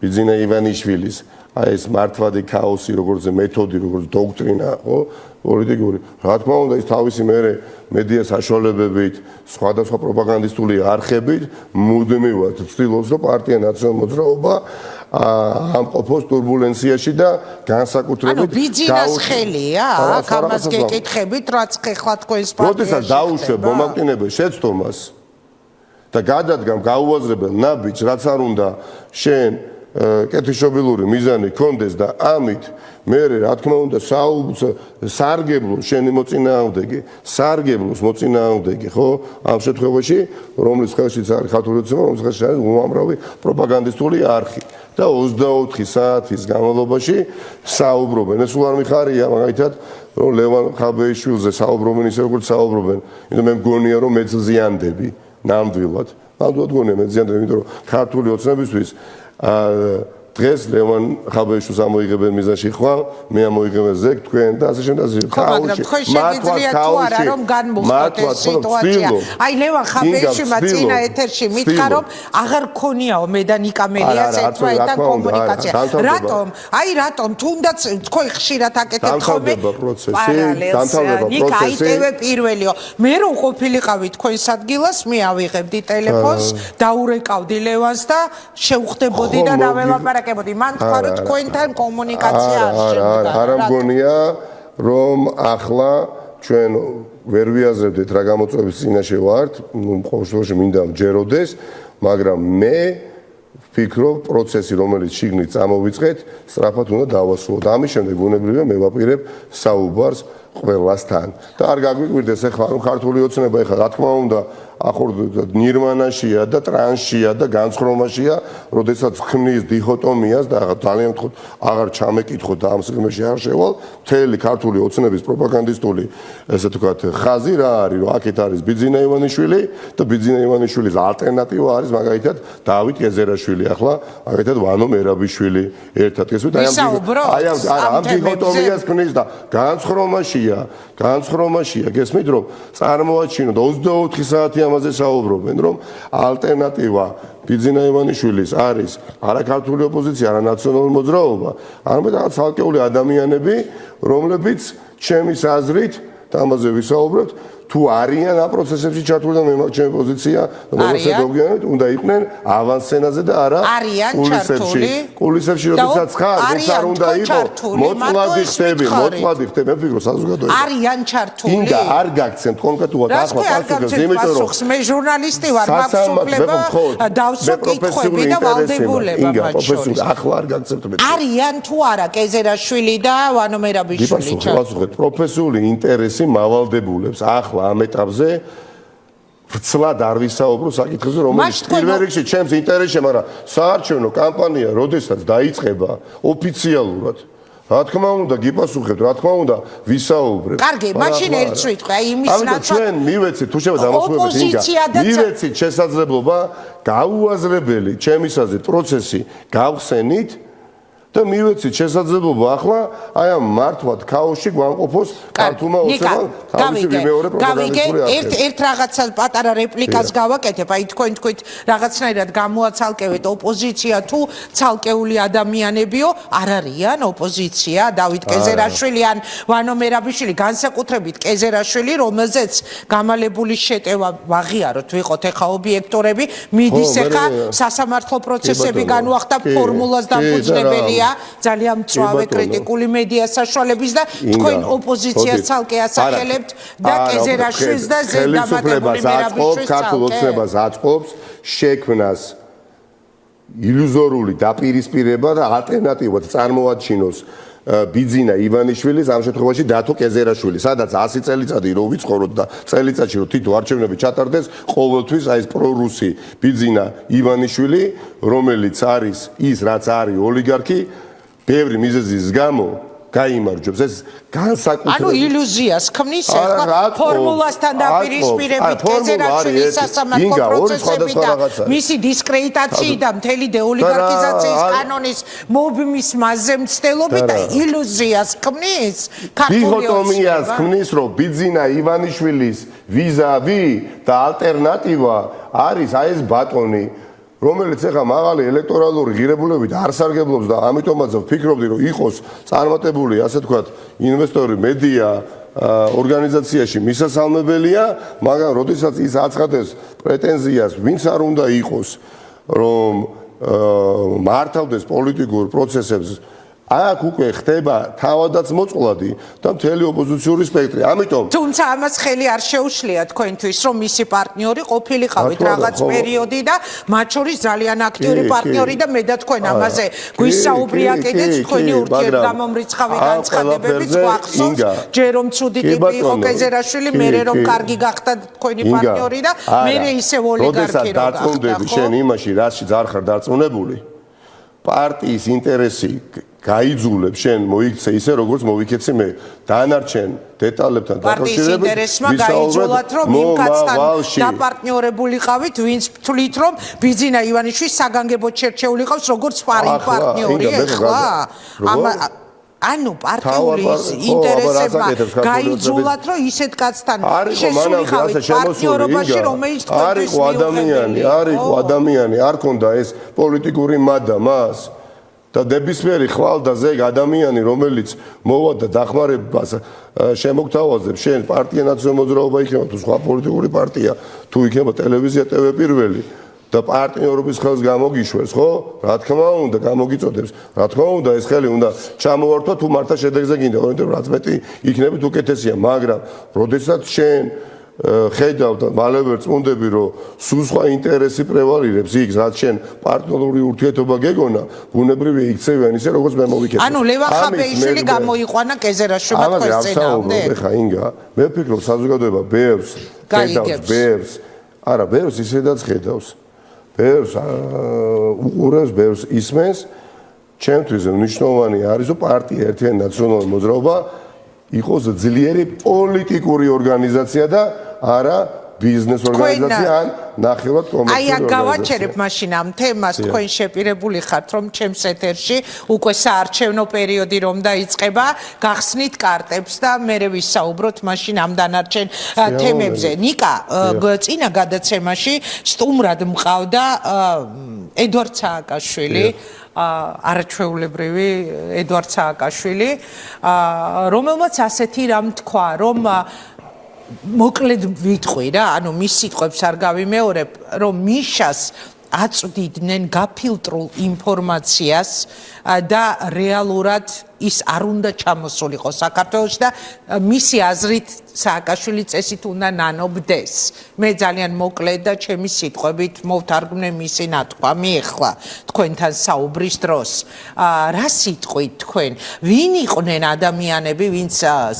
ბიძინა ივანიშვილის აი ეს მართვადი ქაოსი როგორც მეთოდი როგორც დოქტრინა ხო პოლიტიკური რა თქმა უნდა ის თავისი მედია საშუალებებით სხვადასხვა პროპაგანდისტული არხებით მუდმივად ცდილობს რომ პარტია ნაციონალურ მოძრაობა ამ ყოფოს турბულენციაში და განსაკუთრებით ანუ ბიძინას ხელია აქ ამას გეკითხებით რაც ხეხლა თქვენს პარტიაში როდესაც დაუშვებ მომაკვდინებელ შეცდომას და გადადგამ გაუაზრებელ ნაბიჯს რაც არ უნდა შენ კეთილშობილური მიზანი კონდეს და ამით მე რა თქმა უნდა სარგებლოს შენი სარგებლოს მოწინააღმდეგე ხო ამ შემთხვევაში რომლის ხელშიც არის ხათურიცება რომლის ხელშიც არის უამრავი პროპაგანდისტული არხი და 24 საათის განმავლობაში საუბრობენ ეს უარ მიხარია მაგალითად რომ ლევან ხაბეიშვილზე საუბრობენ ისე როგორც საუბრობენ იმიტომ მე მგონია რომ ნამდვილად მგონია მეძიანდები იმიტომ რომ ქართული ოცნებისთვის დღეს ლევან ხაბეიშვილს ამოიღებენ მიზანში ხვალ, მე ამოიღებენ ზეგ თქვენ და ასე შემდეგ. მაგრამ თქვენ შეგიძლიათ თუ არა რომ განმოხდეთ ეს სიტუაცია. აი ლევან ხაბეიშვილმა წინა ეთერში მითხრა რომ აღარ გქონიაო მე და ნიკა მელიას ერთმანეთთან კომუნიკაცია. რატომ? აი რატომ თუნდაც თქვენ ხშირად აკეთებთ ხოლმე დამთავრდება ნიკა აიტევე პირველიო. მე რომ ყოფილიყავი თქვენს ადგილას მე ავიღებდი ტელეფონს, დაურეკავდი ლევანს და შევხვდებოდი და დაველაპარაკებოდი. მან თქვა რომ თქვენთან კომუნიკაცია არ შემდგარა. არა მგონია რომ ახლა ჩვენ ვერ ვიაზრებდით რა გამოწვევის წინაშე ვართ, ყოველ შემთხვევაში მინდა მჯეროდეს, მაგრამ მე ვფიქრობ პროცესი რომელიც შიგნით წამოვიწყეთ, სწრაფად უნდა დავასრულოთ. ამის შემდეგ ბუნებრივია მე ვაპირებ საუბარს ყველასთან. და არ გაგვიკვირდეს ახლა რომ ქართული ოცნება ახლა რა თქმა უნდა ახორდად ნირვანაშია და ტრანსშია და განცხრომაშია, როდესაც ხმნის დიქოტომიას და ძალიან ვთქვათ, აღარ ჩამეკითხოთ და ამ სიღრმეში არ შევალ, მთელი ქართული ოცნების პროპაგანდისტული ესე ვთქვათ, ხაზი რა არის, რომ აქეთ არის ბიძინა ივანიშვილი და ბიძინა ივანიშვილის ალტერნატივა არის მაგალითად დავით ეზერაშვილი, ახლა მაგალითად ვანო მერაბიშვილი ერთად ესვით აი ამ დიქოტომიას ხმნის და განცხრომაშია გესმით რომ წარმოაჩინოთ 24 საათი ამაზე საუბრობენ რომ ალტერნატივა ბიძინა ივანიშვილის არის არა ქართული ოპოზიცია, არა ნაციონალური მოძრაობა, არამედ რაღაც ცალკეული ადამიანები, რომლებიც ჩემის აზრით და ამაზე ვისაუბრებთ, თუ არიან ამ პროცესებში ჩართული და მე მაქვს ჩემი პოზიცია, რომელსაც უნდა იყვნენ ავანსცენაზე და არა კულისებში, როდესაც ხარ, ვინც არ უნდა იყო, მოწმლადი ხდები, მე ვფიქრობ საზოგადოება. არიან ჩართული? ინგა არ გაგცემთ კონკრეტულად ახლა პასუხს, იმიტომ რომ მე ჟურნალისტი ვარ, მაქვს უფლება დავსვა კითხვები და ვალდებულება მათ შორის. ახლა არ გაგცემთ მე. არიან თუ არა კეზერაშვილი და ვანო მერაბიშვილი ჩართული? პროფესიული ინტერესი მავალდებულებს ახლა ამ ეტაპზე ვრცლად არ ვისაუბრო საკითხებზე, რომელიც პირველ რიგში ჩემს ინტერესში, მაგრამ საარჩევნო კამპანია, როდესაც დაიწყება ოფიციალურად, რა თქმა უნდა, გიპასუხებთ, რა თქმა უნდა, ვისაუბრებთ. კარგი, მაშინ ერთ სიტყვა, იმის ნაცვლად ჩვენ მივეცით, თუ შევა დამოსვენებით ინგა, მივეცით შესაძლებლობა გაუაზრებელი ჩემის აზრით პროცესი გავხსენით და მივეცით შესაძლებლობა ახლა აი ამ მართვად ქაოსში გვამყოფოს ქართულმა ოცნებამ თავისი ვიმეორე პროპაგანდისტული არხები. ერთ რაღაცა პატარა რეპლიკას გავაკეთებ, აი თქვენ თქვით რაღაცნაირად გამოაცალკევეთ ოპოზიცია თუ ცალკეული ადამიანებიო, არ არიან ოპოზიცია, დავით კეზერაშვილი ან ვანო მერაბიშვილი, განსაკუთრებით კეზერაშვილი, რომელზეც გამალებული შეტევა ვაღიაროთ, ვიყოთ ეხა ობიექტორები, მიდის ეხა სასამართლო პროცესები განუახდა ფორმულას დამფუძნებელი ძალიან მწვავე კრიტიკული მედია საშუალების და თქვენ ოპოზიციას ცალკე ასახელებთ და კეზერაშვილს და ზედამატებული მერაბიშვილს ქართულ ოცნებას აწყობს შექმნას ილუზორული დაპირისპირება და ალტერნატივად წარმოაჩინოს ბიძინა ივანიშვილის ამ შემთხვევაში დათო კეზერაშვილი, სადაც 100 წელიწადი რო ვიცხოვროთ და წელიწადში რო თითო არჩევნები ჩატარდეს, ყოველთვის აი ეს პრორუსი ბიძინა ივანიშვილი, რომელიც არის ის, რაც არის ოლიგარქი, ბევრი მიზეზის გამო გაიმარჯვებს. ეს განსაკუთრებით ანუ ილუზიას ქმნის ახლა ფორმულასთან დაპირისპირებით კეზერაშვილის სასამართლო პროცესები და მისი დისკრედიტაციის და მთელი დეოლიგარქიზაციის კანონის მობმის მასზემცდელობით და ილუზიას ქმნის დიქოტომიას ქმნის, რომ ბიძინა ივანიშვილის ვიზავი და ალტერნატივა არის აი ეს ბატონი, რომელიც ახლა მაღალი ელექტორალური ღირებულებით არ სარგებლობს და ამიტომაც ვფიქრობდი რომ იყოს წარმატებული ასე თქვათ ინვესტორი მედია ორგანიზაციაში მისასალმებელია, მაგრამ როდესაც ის აცხადებს პრეტენზიას ვინც არ უნდა იყოს რომ მართავდეს პოლიტიკურ პროცესებს, აქ უკვე ხდება თავადაც მოწყვლადი და მთელი ოპოზიციური სპექტრი. ამიტომ თუმცა ამას ხელი არ შეუშლია თქვენთვის, რომ მისი პარტნიორი ყოფილიყავით რაღაც პერიოდი და მათ შორის ძალიან აქტიური პარტნიორი და მე და თქვენ ამაზე გვისაუბრიაკედეთ, თქვენი ურთიერთგამომრიცხავი განცხადებებიც გვახსოვს, ჯერ რომ ცუდი ტიპი იყო კეზერაშვილი, მერე რომ კარგი გახდა თქვენი პარტნიორი და მერე ისევ ოლიგარქი რო გახდა. შენ იმაში, რაშიც არ ხარ დარწმუნებული, პარტიის ინტერესი გაიძულებ შენ მოიქცე ისე როგორც მოვიქეცი მე დანარჩენ დეტალებთან დაკავშირებით ინტერესმა გაიძულათ რომ იმ კაცთან დაპარტნიორებულიყავით ვინც თვლით რომ ბიძინა ივანიშვილის საგანგებოდ შერჩეული ყავს როგორც პარტნიორი ახლა ანუ პარტიული ინტერესებმა გაიძულათ რომ ისეთ კაცთან შესულიყავით პარტნიორობაში რომელიც არის ადამიანი არ ქონდა ეს პოლიტიკური მადა მას და ნებისმიერი ხვალდაზე ადამიანი რომელიც მოვა და დახმარებას შემოგთავაზებს შენ პარტია ნაციონალური მოძრაობა იქნება თუ სხვა პოლიტიკური პარტია თუ იქნება ტელევიზია ტv პირველი და პარტნიორობის ხელს გამოგიშვებს ხო რა თქმა უნდა გამოგიწოდებს რა თქმა უნდა ეს ხელი უნდა ჩამოვართვა თუ მართლა შედეგზე გინდა ორიენტირება რაც მეტი იქნებით უკეთესია მაგრამ როდესაც შენ ხედავ და მალევე წმუნდები რომ სულ სხვა ინტერესი პრევალირებს იქ რაც შენ პარტნიორული ურთიერთობა გეგონა ბუნებრივია იქცევიან ისე როგორც მე მოვიქეცე ანუ ლევან ხაბეიშვილი გამოიყვანა კეზერაშვილმა თქვენს წინააღმდეგ ეხა ინგა მე ვფიქრობ საზოგადოება ბევრს ხედავს არა ბევრს ისედაც ხედავს ბევრს უყურებს ბევრს ისმენს ჩემთვის მნიშვნელოვანი არის რომ პარტია ერთიანი ნაციონალური მოძრაობა იყოს ძლიერი პოლიტიკური ორგანიზაცია და არა ბიზნეს ორგანიზაცია ან ნახევრად კომერციული ორგანიზაცია. აი გავაჩერებ მაშინ ამ თემას თქვენ შეპირებული ხართ რომ ჩემს ეთერში უკვე საარჩევნო პერიოდი რომ დაიწყება გახსნით კარტებს და მერე ვისაუბროთ მაშინ ამ დანარჩენ თემებზე. ნიკა წინა გადაცემაში სტუმრად მყავდა ედვარდ სააკაშვილი არაჩვეულებრივი ედვარდ სააკაშვილი რომელმაც ასეთი რამ თქვა რომ მოკლედ ვიტყვი რა ანუ მის სიტყვებს არ გავიმეორებ რომ მიშას აწვდიდნენ გაფილტრულ ინფორმაციას და რეალურად ის არ უნდა ჩამოსულიყო საქართველოში და მისი აზრით სააკაშვილი წესით უნდა ნანობდეს. მე ძალიან მოკლედ და ჩემი სიტყვებით მოვთარგმნე მისი ნათქვამი ახლა თქვენთან საუბრის დროს. რა სიტყვით თქვენ? ვინ იყვნენ ადამიანები, ვინც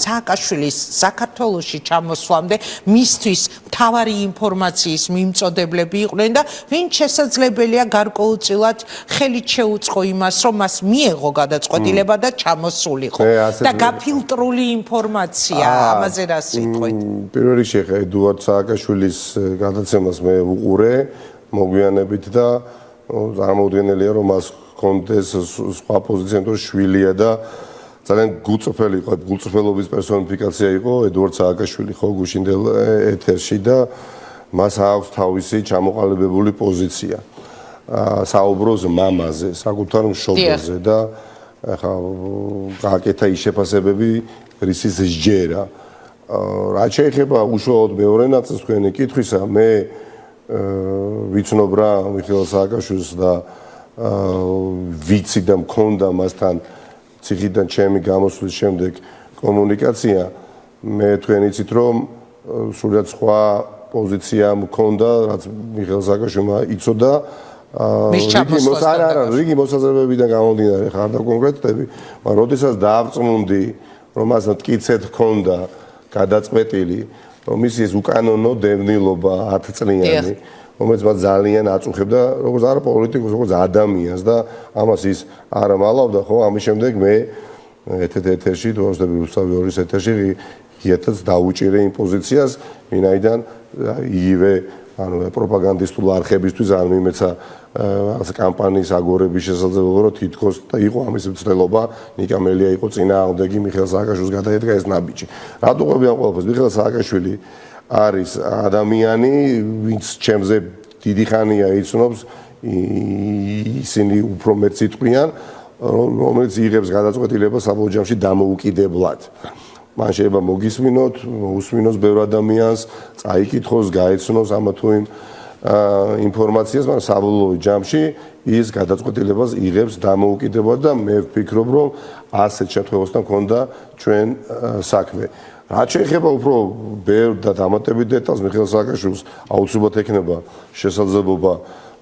სააკაშვილის საქართველოში ჩამოსვლამდე მისთვის მთავარი ინფორმაციის მიმწოდებლები იყვნენ და ვინ შესაძლებელია გარკვეულწილად ხელით შეუწყო იმას, რომ მას მიეღო გადაწყვეტილება და მოსულიყო და გაფილტრული ინფორმაცია ამაზე რა სიტყვით პირველ რიგში ხა ედუარდ სააკაშვილის გადაცემას მე უყურე მოგვიანებით და წარმოუდგენელია რომ მას კონდეს სხვა პოზიცია თუ შვილია და ძალიან გულწრფელი იყო გულწრფელობის პერსონიფიკაცია იყო ედუარდ სააკაშვილი ხო გუშინდელ ეთერში და მას აქვს თავისი ჩამოყალიბებული პოზიცია საუბრობს მამაზე საკუთარ მშობელზე და ახლა გააკეთა ის შეფასებები რისის სჯერა რა შეიძლება უშუალოდ მეორე ნაწილს თქვენი კითხვისა მე ვიცნობ რა მიხეილ სააკაშვილს და ვიცი და მქონდა მასთან ციხიდან ჩემი გამოსვლის შემდეგ კომუნიკაცია მე თქვენ იცით რომ სულად სხვა პოზიცია მქონდა რაც მიხეილ სააკაშვილმა იცოდა რიგი მოსაზრებებიდან გამომდინარე ხარ და კონკრეტები, მაგრამ როდესაც დაავწმუნდი, რომ მას მტკიცედ ჰქონდა გადაწყვეტილი, რომ მისი ეს უკანონო დევნილობა 10 წლიანი, რომელიც მას ძალიან აწუხებდა, როგორც არა პოლიტიკოს, როგორც ადამიანს და ამას ის არ ამალავდა, ხო, ამის შემდეგ მე ეთერში, თორსტები რუსთავის ეთერში იეთაც დაუჭირე იმ პოზიციას, ვინაიდან იგივე ანუ პროპაგანდისტულ არხებისთვის არ მიმეცა რაღაც კამპანიის აგორების შესაძლებლობა რომ თითქოს და იყო ამის მცდელობა ნიკა მელია იყო წინააღმდეგი მიხეილ სააკაშვილს გადაედგა ეს ნაბიჯი. რატო ყვები ამ ყველაფერს? მიხეილ სააკაშვილი არის ადამიანი, ვინც ჩემზე დიდი ხანია იცნობს, ისინი უფრო მეტ სიტყვიან, რომელიც იღებს გადაწყვეტილებას საბოლოო ჯამში დამოუკიდებლად. მან შეიძლება მოგისმინოთ, უსმინოს ბევრ ადამიანს, წაიკითხოს, გაეცნოს ამა თუ იმ ინფორმაციას, მაგრამ საბოლოო ჯამში ის გადაწყვეტილებას იღებს დამოუკიდებლად და მე ვფიქრობ, რომ ასეთ შემთხვევასთან ქონდა ჩვენ საქმე. რაც შეეხება უფრო ბევრ და დამატებით დეტალს მიხეილ სააკაშვილს აუცილებლად ექნება შესაძლებლობა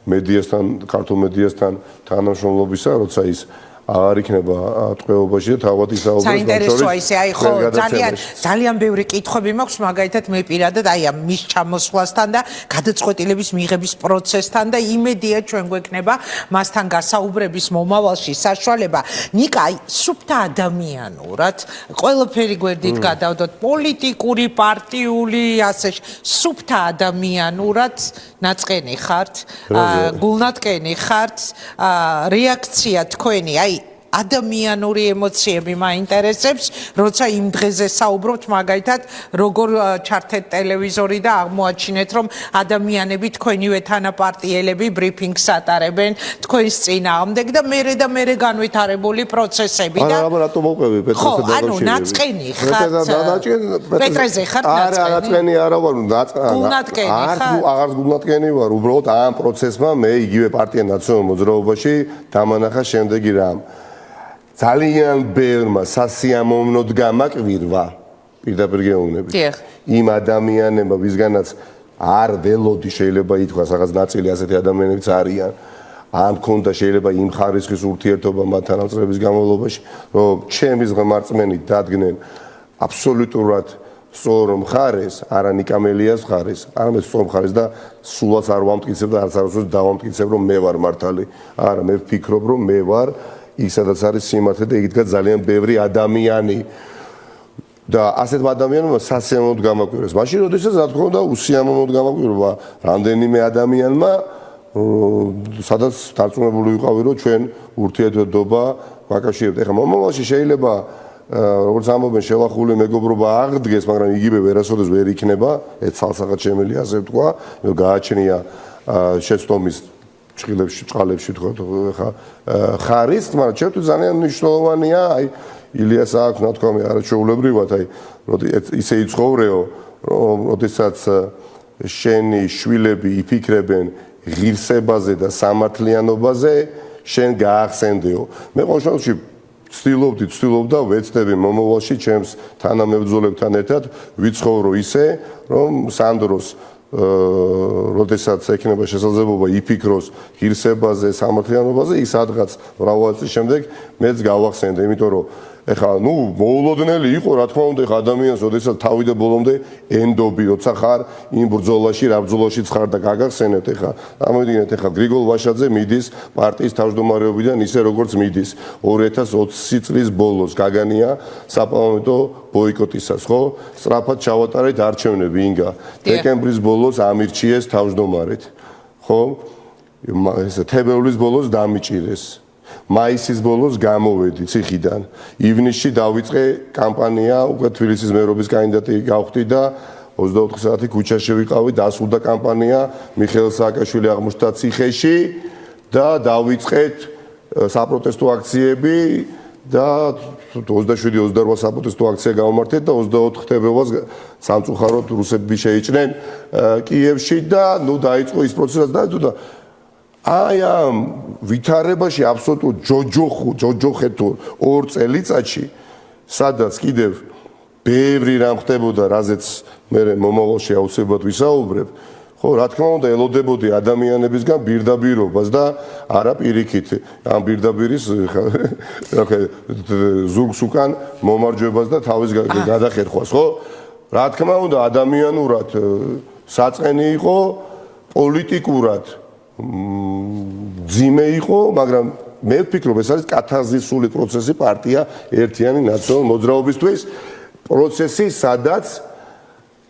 მედიასთან, ქართულ მედიასთან თანამშრომლობისა, როცა ის აღარ იქნება ტყვეობაში და თავად ისაუბრებს საინტერესოა ისე აი ხო ძალიან ბევრი კითხვები მაქვს მაგალითად მე პირადად აი ამ მის ჩამოსვლასთან და გადაწყვეტილების მიღების პროცესთან და იმედია ჩვენ გვექნება მასთან გასაუბრების მომავალში საშუალება ნიკა აი სუფთა ადამიანურად ყველაფერი გვერდით გადავდოთ პოლიტიკური პარტიული ასე სუფთა ადამიანურად ნაწყენი ხართ გულნატკენი ხართ რეაქცია თქვენი აი ადამიანური ემოციები მაინტერესებს, როცა იმ დღეზე საუბრობთ, მაგალითად, როგორ ჩართეთ ტელევიზორი და აღმოაჩინეთ, რომ ადამიანები თქვენივე თანაპარტიელები ბრიფინგს ატარებენ თქვენს წინააღმდეგ და მერე განვითარებული პროცესები და არა, რატომ მოვყვები პეტრესთან დაკავშირებით? ხო, ანუ ნაწყენი ხართ. პეტრეზე ხართ ნაწყენი? არა, ნაწყენი არა ვარ, გულნატკენი ხართ? აღარ გულნატკენი ვარ, უბრალოდ ამ პროცესმა მე იგივე პარტია ნაციონალურ მოძრაობაში დამანახა შემდეგი რამ. ძალიან ბევრმა სასიამოვნოდ გამაკვირვა პირდაპირ გეუბნებით იმ ადამიანებმა ვისგანაც არ ველოდი შეიძლება ითქვას რაღაც ნაწილი ასეთი ადამიანებიც არიან ან მქონდა შეიძლება იმ ხარისხის ურთიერთობა მათთან წლების განმავლობაში რომ ჩემის ღმერთმენით დადგნენ აბსოლუტურად სწორ მხარეს არა ნიკამელიას მხარეს არამედ სწორ მხარეს და სულაც არ ვამტკიცებ და არც არასოდეს დავამტკიცებ რომ მე ვარ მართალი არა მე ვფიქრობ რომ მე ვარ ის სადაც არის სიმართლე და იქ დგას ძალიან ბევრი ადამიანი და ასეთ ადამიანმა სასიამოვნოდ გამაკვირვეს. მაშინ როდესაც რა თქმა უნდა უსიამოვნოდ გამაკვირვა რამდენიმე ადამიანმა სადაც დარწმუნებული ვიყავი რომ ჩვენ ურთიერთობა ვაკავშირებთ. ეხლა მომავალში შეიძლება როგორც ამბობენ შელახული მეგობრობა აღდგეს, მაგრამ იგივე ვერასოდეს ვერ იქნება, ეს ცალსახად შემიძლია ასე ვთქვა, რომ გააჩნია შეცდომის ჭყალებში თქო ხა ხარისხს, მაგრამ ჩემთვის ძალიან მნიშვნელოვანია, აი ილიას აქვს ნათქვამი არაჩვეულებრივად, აი ისე იცხოვრეო, რომ როდესაც შენი შვილები იფიქრებენ ღირსებაზე და სამართლიანობაზე, შენ გაახსენდეო. მე ყოველ შემთხვევაში ვცდილობდა ვეცდები მომავალში ჩემს თანამებრძოლებთან ერთად ვიცხოვრო ისე, რომ სანდროს როდესაც ექნება შესაძლებლობა იფიქროს ღირსებაზე, სამართლიანობაზე, ის სადღაც მრავალი წლის შემდეგ მეც გავახსენდე, იმიტომ რომ ეხლა მოულოდნელი იყო, რა თქმა უნდა, ადამიანს, როდესაც თავიდან ბოლომდე ენდობი, როცა ხარ იმ ბრძოლაში, რა ბრძოლაშიც ხარ და გაგახსენებთ, ეხლა ამოვიდგინეთ, ეხლა გრიგოლ ვაშაძე მიდის პარტიის თავმჯდომარეობიდან ისე როგორც მიდის 2020 წლის ბოლოს გაგანია საპარლამენტო ბოიკოტისას, ხო? სწრაფად ჩავატარეთ არჩევნები ინგა. დეკემბრის ბოლოს ამირჩიეს თავმჯდომარედ, ხო? ესე თებერვლის ბოლოს დამიჭირეს. მაისის ბოლოს გამოვედი ციხიდან. ივნისში დავიწყე კამპანია, უკვე თბილისის მერობის კანდიდატი გავხდი და 24 საათი ქუჩაში ვიყავი, დასრულდა კამპანია, მიხეილ სააკაშვილი აღმოჩნდა ციხეში და დავიწყეთ საპროტესტო აქციები და 27-28 საპროტესტო აქცია გავმართეთ და 24 ხმებულს სამწუხაროდ რუსები შეიჭნენ კიევში და ნუ დაიწყო ის პროცესი და აი ამ ვითარებაში აბსოლუტურად ჯოჯოხეთო 2 წელიწადში სადაც კიდევ ბევრი რამ ხდებოდა, რაზეც მე მომავალში აუცილებლად ვისაუბრებ, ხო, რა თქმა უნდა, ელოდებოდი ადამიანებისგან პირდაპირობას და არა პირიქით, ამ პირდაპირის ზურგს უკან მომარჯვებას და თავის გადახერხვას, ხო? რა თქმა უნდა, ადამიანურად საწყენი იყო, პოლიტიკურად ძიმე იყო, მაგრამ მე ვფიქრობ, ეს არის კათარზისული პროცესი პარტია ერთიანი ნაციონალური მოძრაობისთვის, პროცესი, სადაც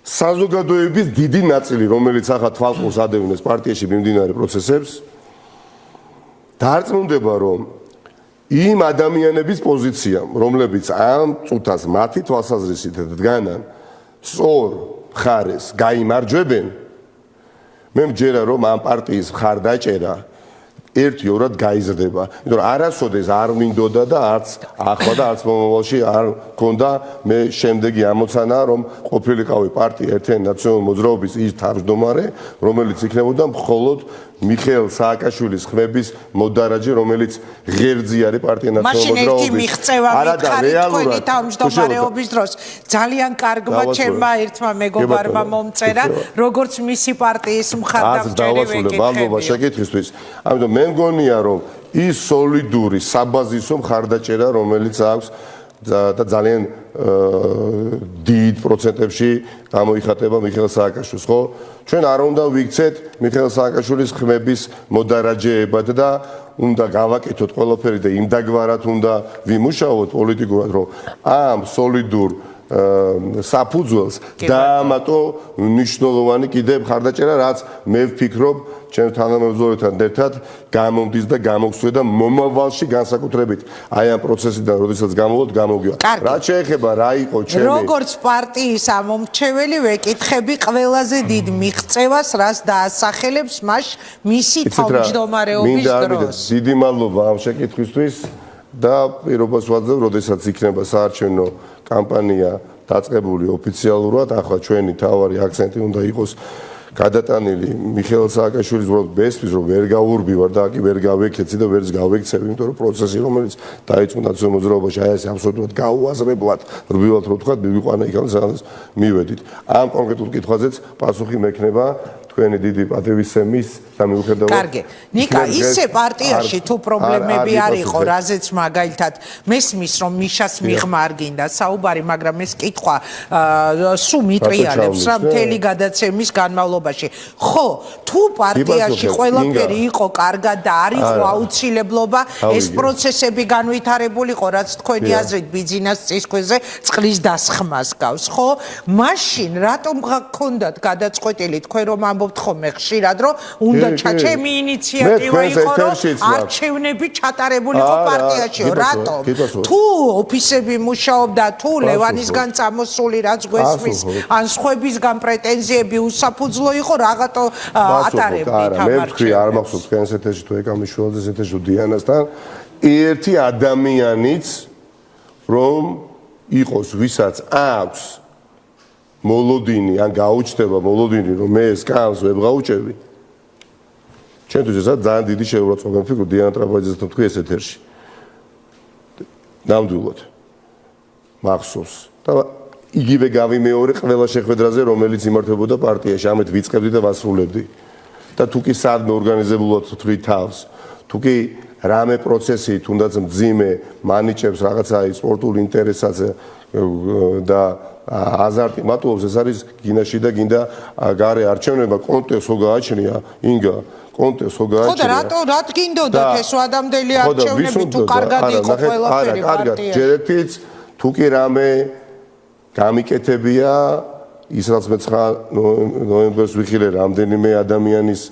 საზოგადოების დიდი ნაწილი, რომელიც ახლა თვალყურს ადევნეს პარტიაში მიმდინარე პროცესებს, დარწმუნდება, რომ იმ ადამიანების პოზიცია, რომლებიც ამ წუთას მათი თვალსაზრისით დგანან, სწორ მხარეს გაიმარჯვებენ, მე მჯერა რომ ამ პარტიის მხარდაჭერა ერთიორად გაიზრდება. იმიტომ რომ არასოდეს არ მინდოდა და არც ახლა და არც მომავალში არ მქონდა მე შემდეგი ამოცანა რომ ყოფილიყავი პარტია ერთიანი ნაციონალური მოძრაობის ის თავმჯდომარე, რომელიც იქნებოდა მხოლოდ მიხეილ სააკაშვილის ხმების მოდარაჯე, რომელიც ღერძი არის პარტია ნაციონალური მოძრაობის. მაშინ ერთი მიღწევა მითხარი თქვენი თავმჯდომარეობის დროს ძალიან კარგმა ჩემმა ერთმა მეგობარმა მომწერა, როგორც მისი პარტიის მხარდამჭერი ვეკითხები. მადლობა შეკითხვისთვის. ამიტომ მე მგონია რომ ის სოლიდური საბაზისო მხარდაჭერა, რომელიც აქვს და ძალიან დიდ პროცენტებში გამოიხატება მიხეილ სააკაშვილს, ხო? ჩვენ არ უნდა ვიქცეთ მიხეილ სააკაშვილის ხმების მოდარაჯეებად და უნდა გავაკეთოთ ყველაფერი და იმდაგვარად უნდა ვიმუშაოთ პოლიტიკურად, რომ ამ სოლიდურ საფუძველს დაამატო მნიშვნელოვანი კიდევ მხარდაჭერა, რაც მე ვფიქრობ ჩემს თანამებრძოლებთან ერთად გამომდის და გამოგცვე და მომავალში განსაკუთრებით აი ამ პროცესიდან როდესაც გამოვიდ გამოგივა. რაც შეეხება რა იყო ჩემი როგორც პარტიის ამომრჩეველი ვეკითხები ყველაზე დიდ მიღწევას, რაც დაასახელებს მას მისი თავმჯდომარეობის დროს. დიდი მადლობა ამ შეკითხვისთვის და პირობას ვაძლევ, როდესაც იქნება საარჩევნო კამპანია დაწყებული ოფიციალურად, ახლა ჩვენი თავარი აქცენტი უნდა იყოს გადატანილი მიხეილ სააკაშვილის უბრალოდ ბესთვის, რომ ვერ გავურბივარ და აქ ვერ გავეკეცი და ვერც გავექცევი, იმიტომ რომ პროცესი, რომელიც დაიწყო ნაციონალურ მოძრაობაში, აი ეს აბსოლუტურად გაუაზრებლად რბილად რო ვთქვათ, მივიყვანა იქამდე სადაც მივედით. ამ კონკრეტულ კითხვაზეც პასუხი მექნება თქვენი დიდი პატივისცემის და მიუხედავად კარგი. ნიკა, ისე პარტიაში თუ პრობლემები არ იყო, რაზეც მაგალითად მესმის რომ მიშას მიღმარგინდა საუბარი, მაგრამ ეს კითხვა სულ მიტრიალებს რა მთელი გადაცემის განმავლობაში. ხო, თუ პარტიაში ყველაფერი იყო კარგად და არ იყო აუცილებლობა ეს პროცესები განვითარებულიყო, რაც თქვენი აზრით ბიძინას წისქვეზე წყლის დასხმას გავს, ხო? მაშინ რატომ გქონდათ გადაწყვეტილი თქვენ რომ ამბობთ ხოლმე ხშირად რომ უნდა ჩემი ინიციატივა იყო რომ არჩევნები ჩატარებულიყო პარტიაშიო, რატომ? თუ ოფისები მუშაობდა, თუ ლევანისგან წამოსული რაც გვესმის, ან სხვებისგან პრეტენზიები უსაფუძვლო იყო, რაღაცო ატარებდით ამ არჩევნებს. მე ვთქვი, არ მახსოვს თქვენს ეთერში თუ ეკამიშვილაძეს ეთერში თუ დიანასთან, ერთი ადამიანიც რომ იყოს, ვისაც აქვს მოლოდინი, ან გაუჩნდება მოლოდინი, რომ მე ეს კანს ვერ გავუჭები. ჩვენთვის ეს ძალიან დიდი შეურაცხყოფა, მე ვფიქრობ დიანა ტრაპაძიძესთან თქვი ეს ეთერში. ნამდვილად. მახსოვს. და იგივე გავიმეორე ყველა შეხვედრაზე, რომელიც იმართებოდა პარტიაში, ამით ვიწყებდი და ვასრულებდი. და თუ კი სადმე ორგანიზებულად თვრი თავს, თუ კი რამე პროცესი, თუნდაც მძიმე მანიჭებს რაღაცა სპორტული ინტერესსაც და აზარტი მატულობს, ეს არის გინაში და გინდა გარე არჩევნება კონტეს ხო გააჩნია, ინგა კონტეს ხო გააჩნია. ხო და რა გინდოდათ ეს ადამიანელი არჩევნები თუ კარგად იყო ყველაფერი პარტიაში. ჯერ ერთიც თუ კი რამე გამიკეთებია ის რაც მე 9 ნოემბერს ვიხილე რამდენიმე ადამიანის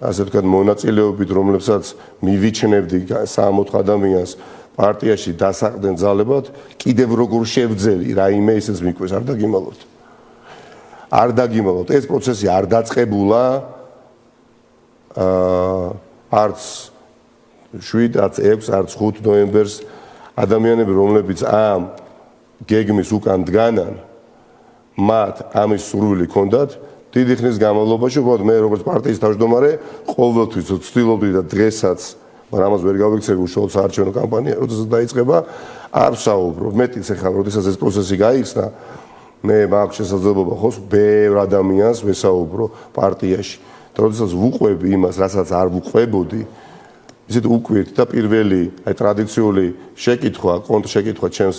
ასე ვთქვათ მონაწილეობით, რომლებსაც მივიჩნევდი 64 ადამიანს პარტიაში დასაყრდენ ძალებად, კიდევ როგორ შევძელი რაიმე ისიც მიკვეს, არ დაგიმალოთ. არ დაგიმალოთ, ეს პროცესი არ დაწყებულა არც 7, არც 6, არც 5 ნოემბერს ადამიანები, რომლებიც ამ გეგმის უკან დგანან, მათ ამის სურვილი ჰქონდათ დიდი ხნის განმავლობაში, უბრალოდ მე როგორც პარტიის თავმჯდომარე ყოველთვის ვცდილობდი და დღესაც, მაგრამ ამას ვერ გავიქცევი უშუალოდ საარჩევნო კამპანია, როდესაც დაიწყება, არ ვსაუბრობ. მეტიც ახლა, როდესაც ეს პროცესი გაიხსნა, მე მაქვს შესაძლებლობა ხოს ბევრ ადამიანს ვესაუბრო პარტიაში. და როდესაც ვუყვები იმას, რასაც არ ვუყვებოდი, ისეთ უკვირთ და პირველი, აი ტრადიციული შეკითხვა, კონტრშეკითხვა ჩემს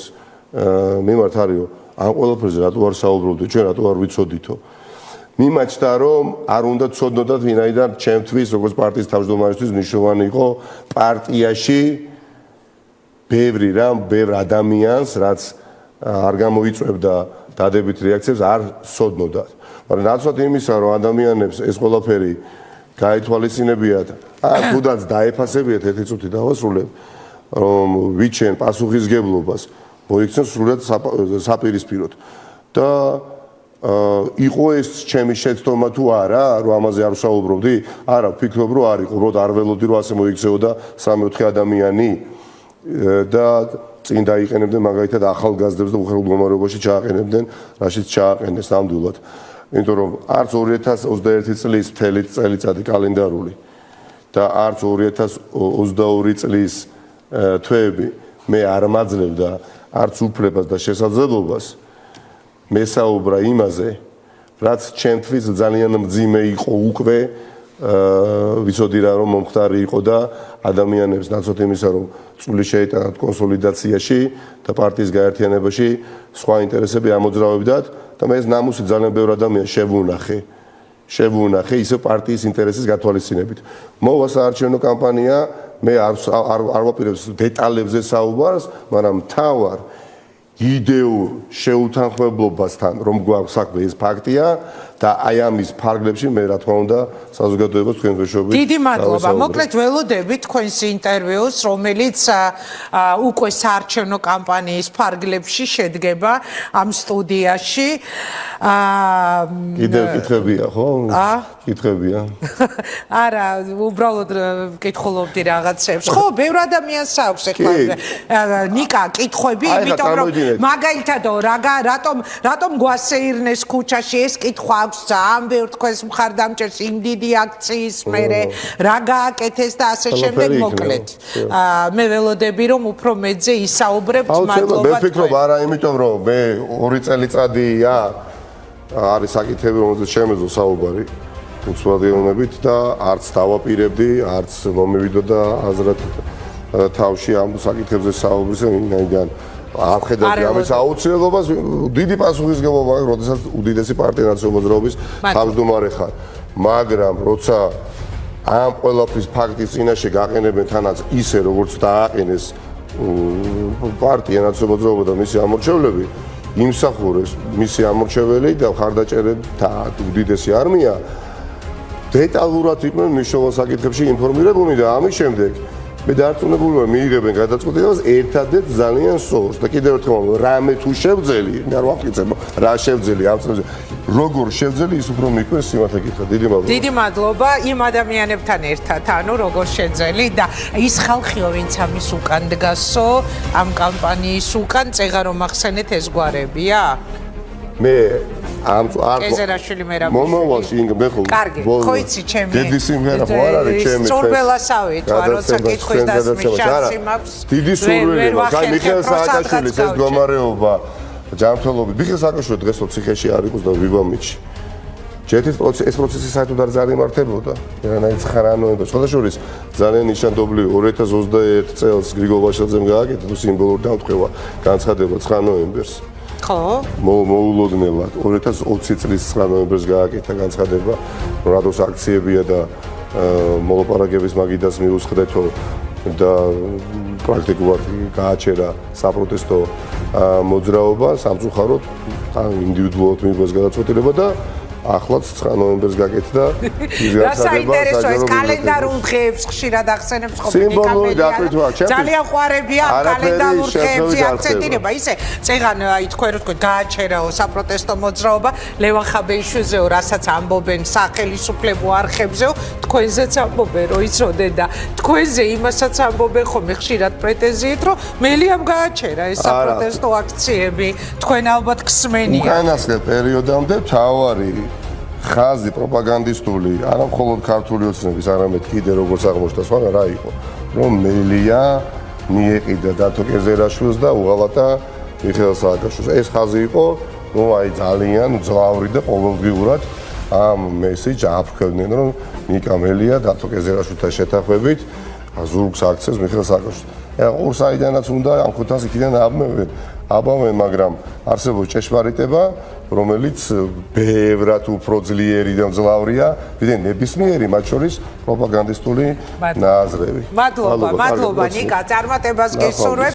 მიმართ არისო, ამ ყველაფერზე რატო არ საუბრობდი, ჩვენ რატო არ ვიცოდითო. მიმაჩნდა რომ არ უნდა ცოდნოდათ ვინაიდან ჩემთვის როგორც პარტიის თავმჯდომარისთვის მნიშვნელოვანი იყო პარტიაში ბევრ ადამიანს რაც არ გამოიწვევდა დადებით რეაქციებს არ ცოდნოდათ. მაგრამ ნაცვლად იმისა რომ ადამიანებს ეს ყველაფერი გაითვალისწინებიათ, თუნდაც დაეფასებიათ ერთი წუთი დავასრულებ, რომ ვიჩენ პასუხისგებლობას მოიქცნენ სრულად საპირისპიროდ და იყო ეს ჩემი შეცდომა თუ არა, რომ ამაზე არ ვსაუბრობდი? არა, ვფიქრობ, რომ არ იყო, უბრალოდ არ ველოდი, რომ ასე მოიქცეოდა 3-4 ადამიანი და წინ დაიყენებდნენ მაგალითად ახალგაზრდებს და უხერხემლო მდგომარეობაში ჩააყენებდნენ, რაშიც ჩააყენეს ნამდვილად. იმიტომ რომ არც 2021 წლის მთელი წელიწადი კალენდარული და არც 2022 წლის თვეები მე არ მაძლევდა არც უფლებას და შესაძლებლობას მესაუბრა იმაზე, რაც ჩემთვის ძალიან მძიმე იყო უკვე ვიცოდი რა რომ მომხდარი იყო და ადამიანებს ნაცოთ იმისა რომ წვლილი შეიტანათ კონსოლიდაციაში და პარტიის გაერთიანებაში სხვა ინტერესები ამოძრავებდათ და მე ეს ნამუსი ძალიან ბევრ ადამიანს შევუნახე ისე პარტიის ინტერესის გათვალისწინებით. მოვა საარჩევნო კამპანია, მე არ ვაპირებს დეტალებზე საუბარს, მაგრამ თავარ იდეურ შეუთანხმებლობასთან რომ გვაქვს საქმე ეს ფაქტია და აი ამის ფარგლებში მე რა თქმა უნდა საზოგადოებას თქვენ მეშვეობით დიდი მადლობა. მოკლედ ველოდებით თქვენს ინტერვიუს, რომელიც უკვე საარჩევნო კამპანიის ფარგლებში შედგება ამ სტუდიაში. კიდევ კითხვებია, ხო? კითხვებია. არა, უბრალოდ კითხულობდი რაღაცებს. ხო, ბევრ ადამიანს აქვს ახლა. ნიკა, კითხვები, იმიტომ რომ მაგალითად რატომ გვასეირნეს ქუჩაში ეს კითხვა აქვს ძალიან ბევრ თქვენს მხარდამჭერს იმ დიდი აქციის მერე რა გააკეთეს და ასე შემდეგ მოკლედ მე ველოდები რომ უფრო მეძე ისაუბრებთ მადლობა მე ვფიქრობ არა იმიტომ რომ მე 2 წელიწადია არის საკითხები რომელზეც შემეძლო საუბარი უცვლადიანობით და არც დავაპირებდი არც მომივიდოდა აზრად თავში ამ საკითხებზე საუბრის ვინაიდან არ ხედავდი ამის აუცილებლობას დიდი პასუხისმგებლობა როდესაც უდიდესი პარტია ნაციონალური მოძრაობის თავმჯდომარე ხარ მაგრამ როცა ამ ყველაფრის ფაქტის წინაშე გაყენებენ თანაც ისე როგორც დააყენეს პარტია ნაციონალური მოძრაობა და მისი ამორჩევლები იმსახურეს მისი ამორჩეველი და მხარდაჭერებთა უდიდესი არმია დეტალურად იყვნენ მნიშვნელოვან საკითხებში ინფორმირებული და ამის შემდეგ მე დარწმუნებული ვარ მიიღებენ გადაწყვეტილებას ერთადერთ ძალიან სორს და კიდევ ერთხელ რამე თუ შევძელი მე არ ვამტკიცებ რა შევძელი ამ წელს როგორ შევძელი ის უფრო მიყვეს სიმართლე გითხრა დიდი მადლობა იმ ადამიანებთან ერთად ანუ როგორ შეძელი და ის ხალხიო ვინც ამის უკან დგასო ამ კამპანიის უკან წეღარო მახსენეთ ეს გვარებია მე ამ ეზერაშვილი მერაბ მომავალში მე ხო ხო იცი ჩემი დიდი სიმღერა ხო არ არის ჩემი სწორბელასავი თუ როცა კითხვის დასმის შანსი მაქვს დიდი სურვილი მაქვს აი მიხეილ სააკაშვილის ეს მდგომარეობა ჯანმრთელობით მიხეილ სააკაშვილი დღეს ციხეში არ იყოს და ვიბამიჩი ჯერთის ეს პროცესი საერთოდ არ ზარიმართებოდა რანაირ 9 ნოემბერს შესაძლოა ძალიან ნიშანდობლივი 2021 წელს გრიგოლ ვაშაძემ გააკეთა თუ სიმბოლური დამტყევა განცხადება 9 ნოემბერს ხო მოულოდნელად 2020 წლის 9 ნოემბერს გააკეთა განცხადება რადოს აქციებია და მოლაპარაკების მაგიდას მიუსხდეთო და პრაქტიკულად გააჩერა საპროტესტო მოძრაობა სამწუხაროდ ინდივიდუალურად მიიღეს გადაწყვეტილება და ახლაც 9 ნოემბერს გაკეთდა ის განცხადება საინტერესო კალენდარულ დღეებს ხშირად ახსენებს ხოლმე ძალიან ყვარებია კალენდარულ დღეებში აქცენტირება ისე წეღან აი თქვენ რო თქვენ გააჩერაო საპროტესტო მოძრაობა ლევან ხაბეიშვილზეო რასაც ამბობენ სახელმწიფო არხებზეო თქვენზეც ამბობენ რომ იცოდე და თქვენზე იმასაც ამბობენ ხოლმე ხშირად პრეტენზიით რომ მელიამ გააჩერა ეს საპროტესტო აქციები თქვენ ალბათ გსმენია უკანასკნელ პერიოდამდე თავარი ხაზი პროპაგანდისტული არა მხოლოდ ქართული ოცნების არამედ კიდე როგორც აღმოჩნდა სხვა რა იყო რომ მელია მიეყიდა დათო კეზერაშვილს და უღალატა მიხეილ სააკაშვილს ეს ხაზი იყო რომ აი ძალიან ძლავრი და ყოველდღიურად ამ მესეჯს აფრქვევდნენ რომ ნიკა მელია დათო კეზერაშვილთან შეთანხმებით ზურგს აქცევს მიხეილ სააკაშვილს ორსაიდანაც უნდა ამ ხუთას იქიდან აბამენ მაგრამ არსებობს ჭეშმარიტება რომელიც ბევრად უფრო ძლიერი და მძლავრია ვიდრე ნებისმიერი მათ შორის პროპაგანდისტული ნაზრები მადლობა ნიკა წარმატებას გესურვებ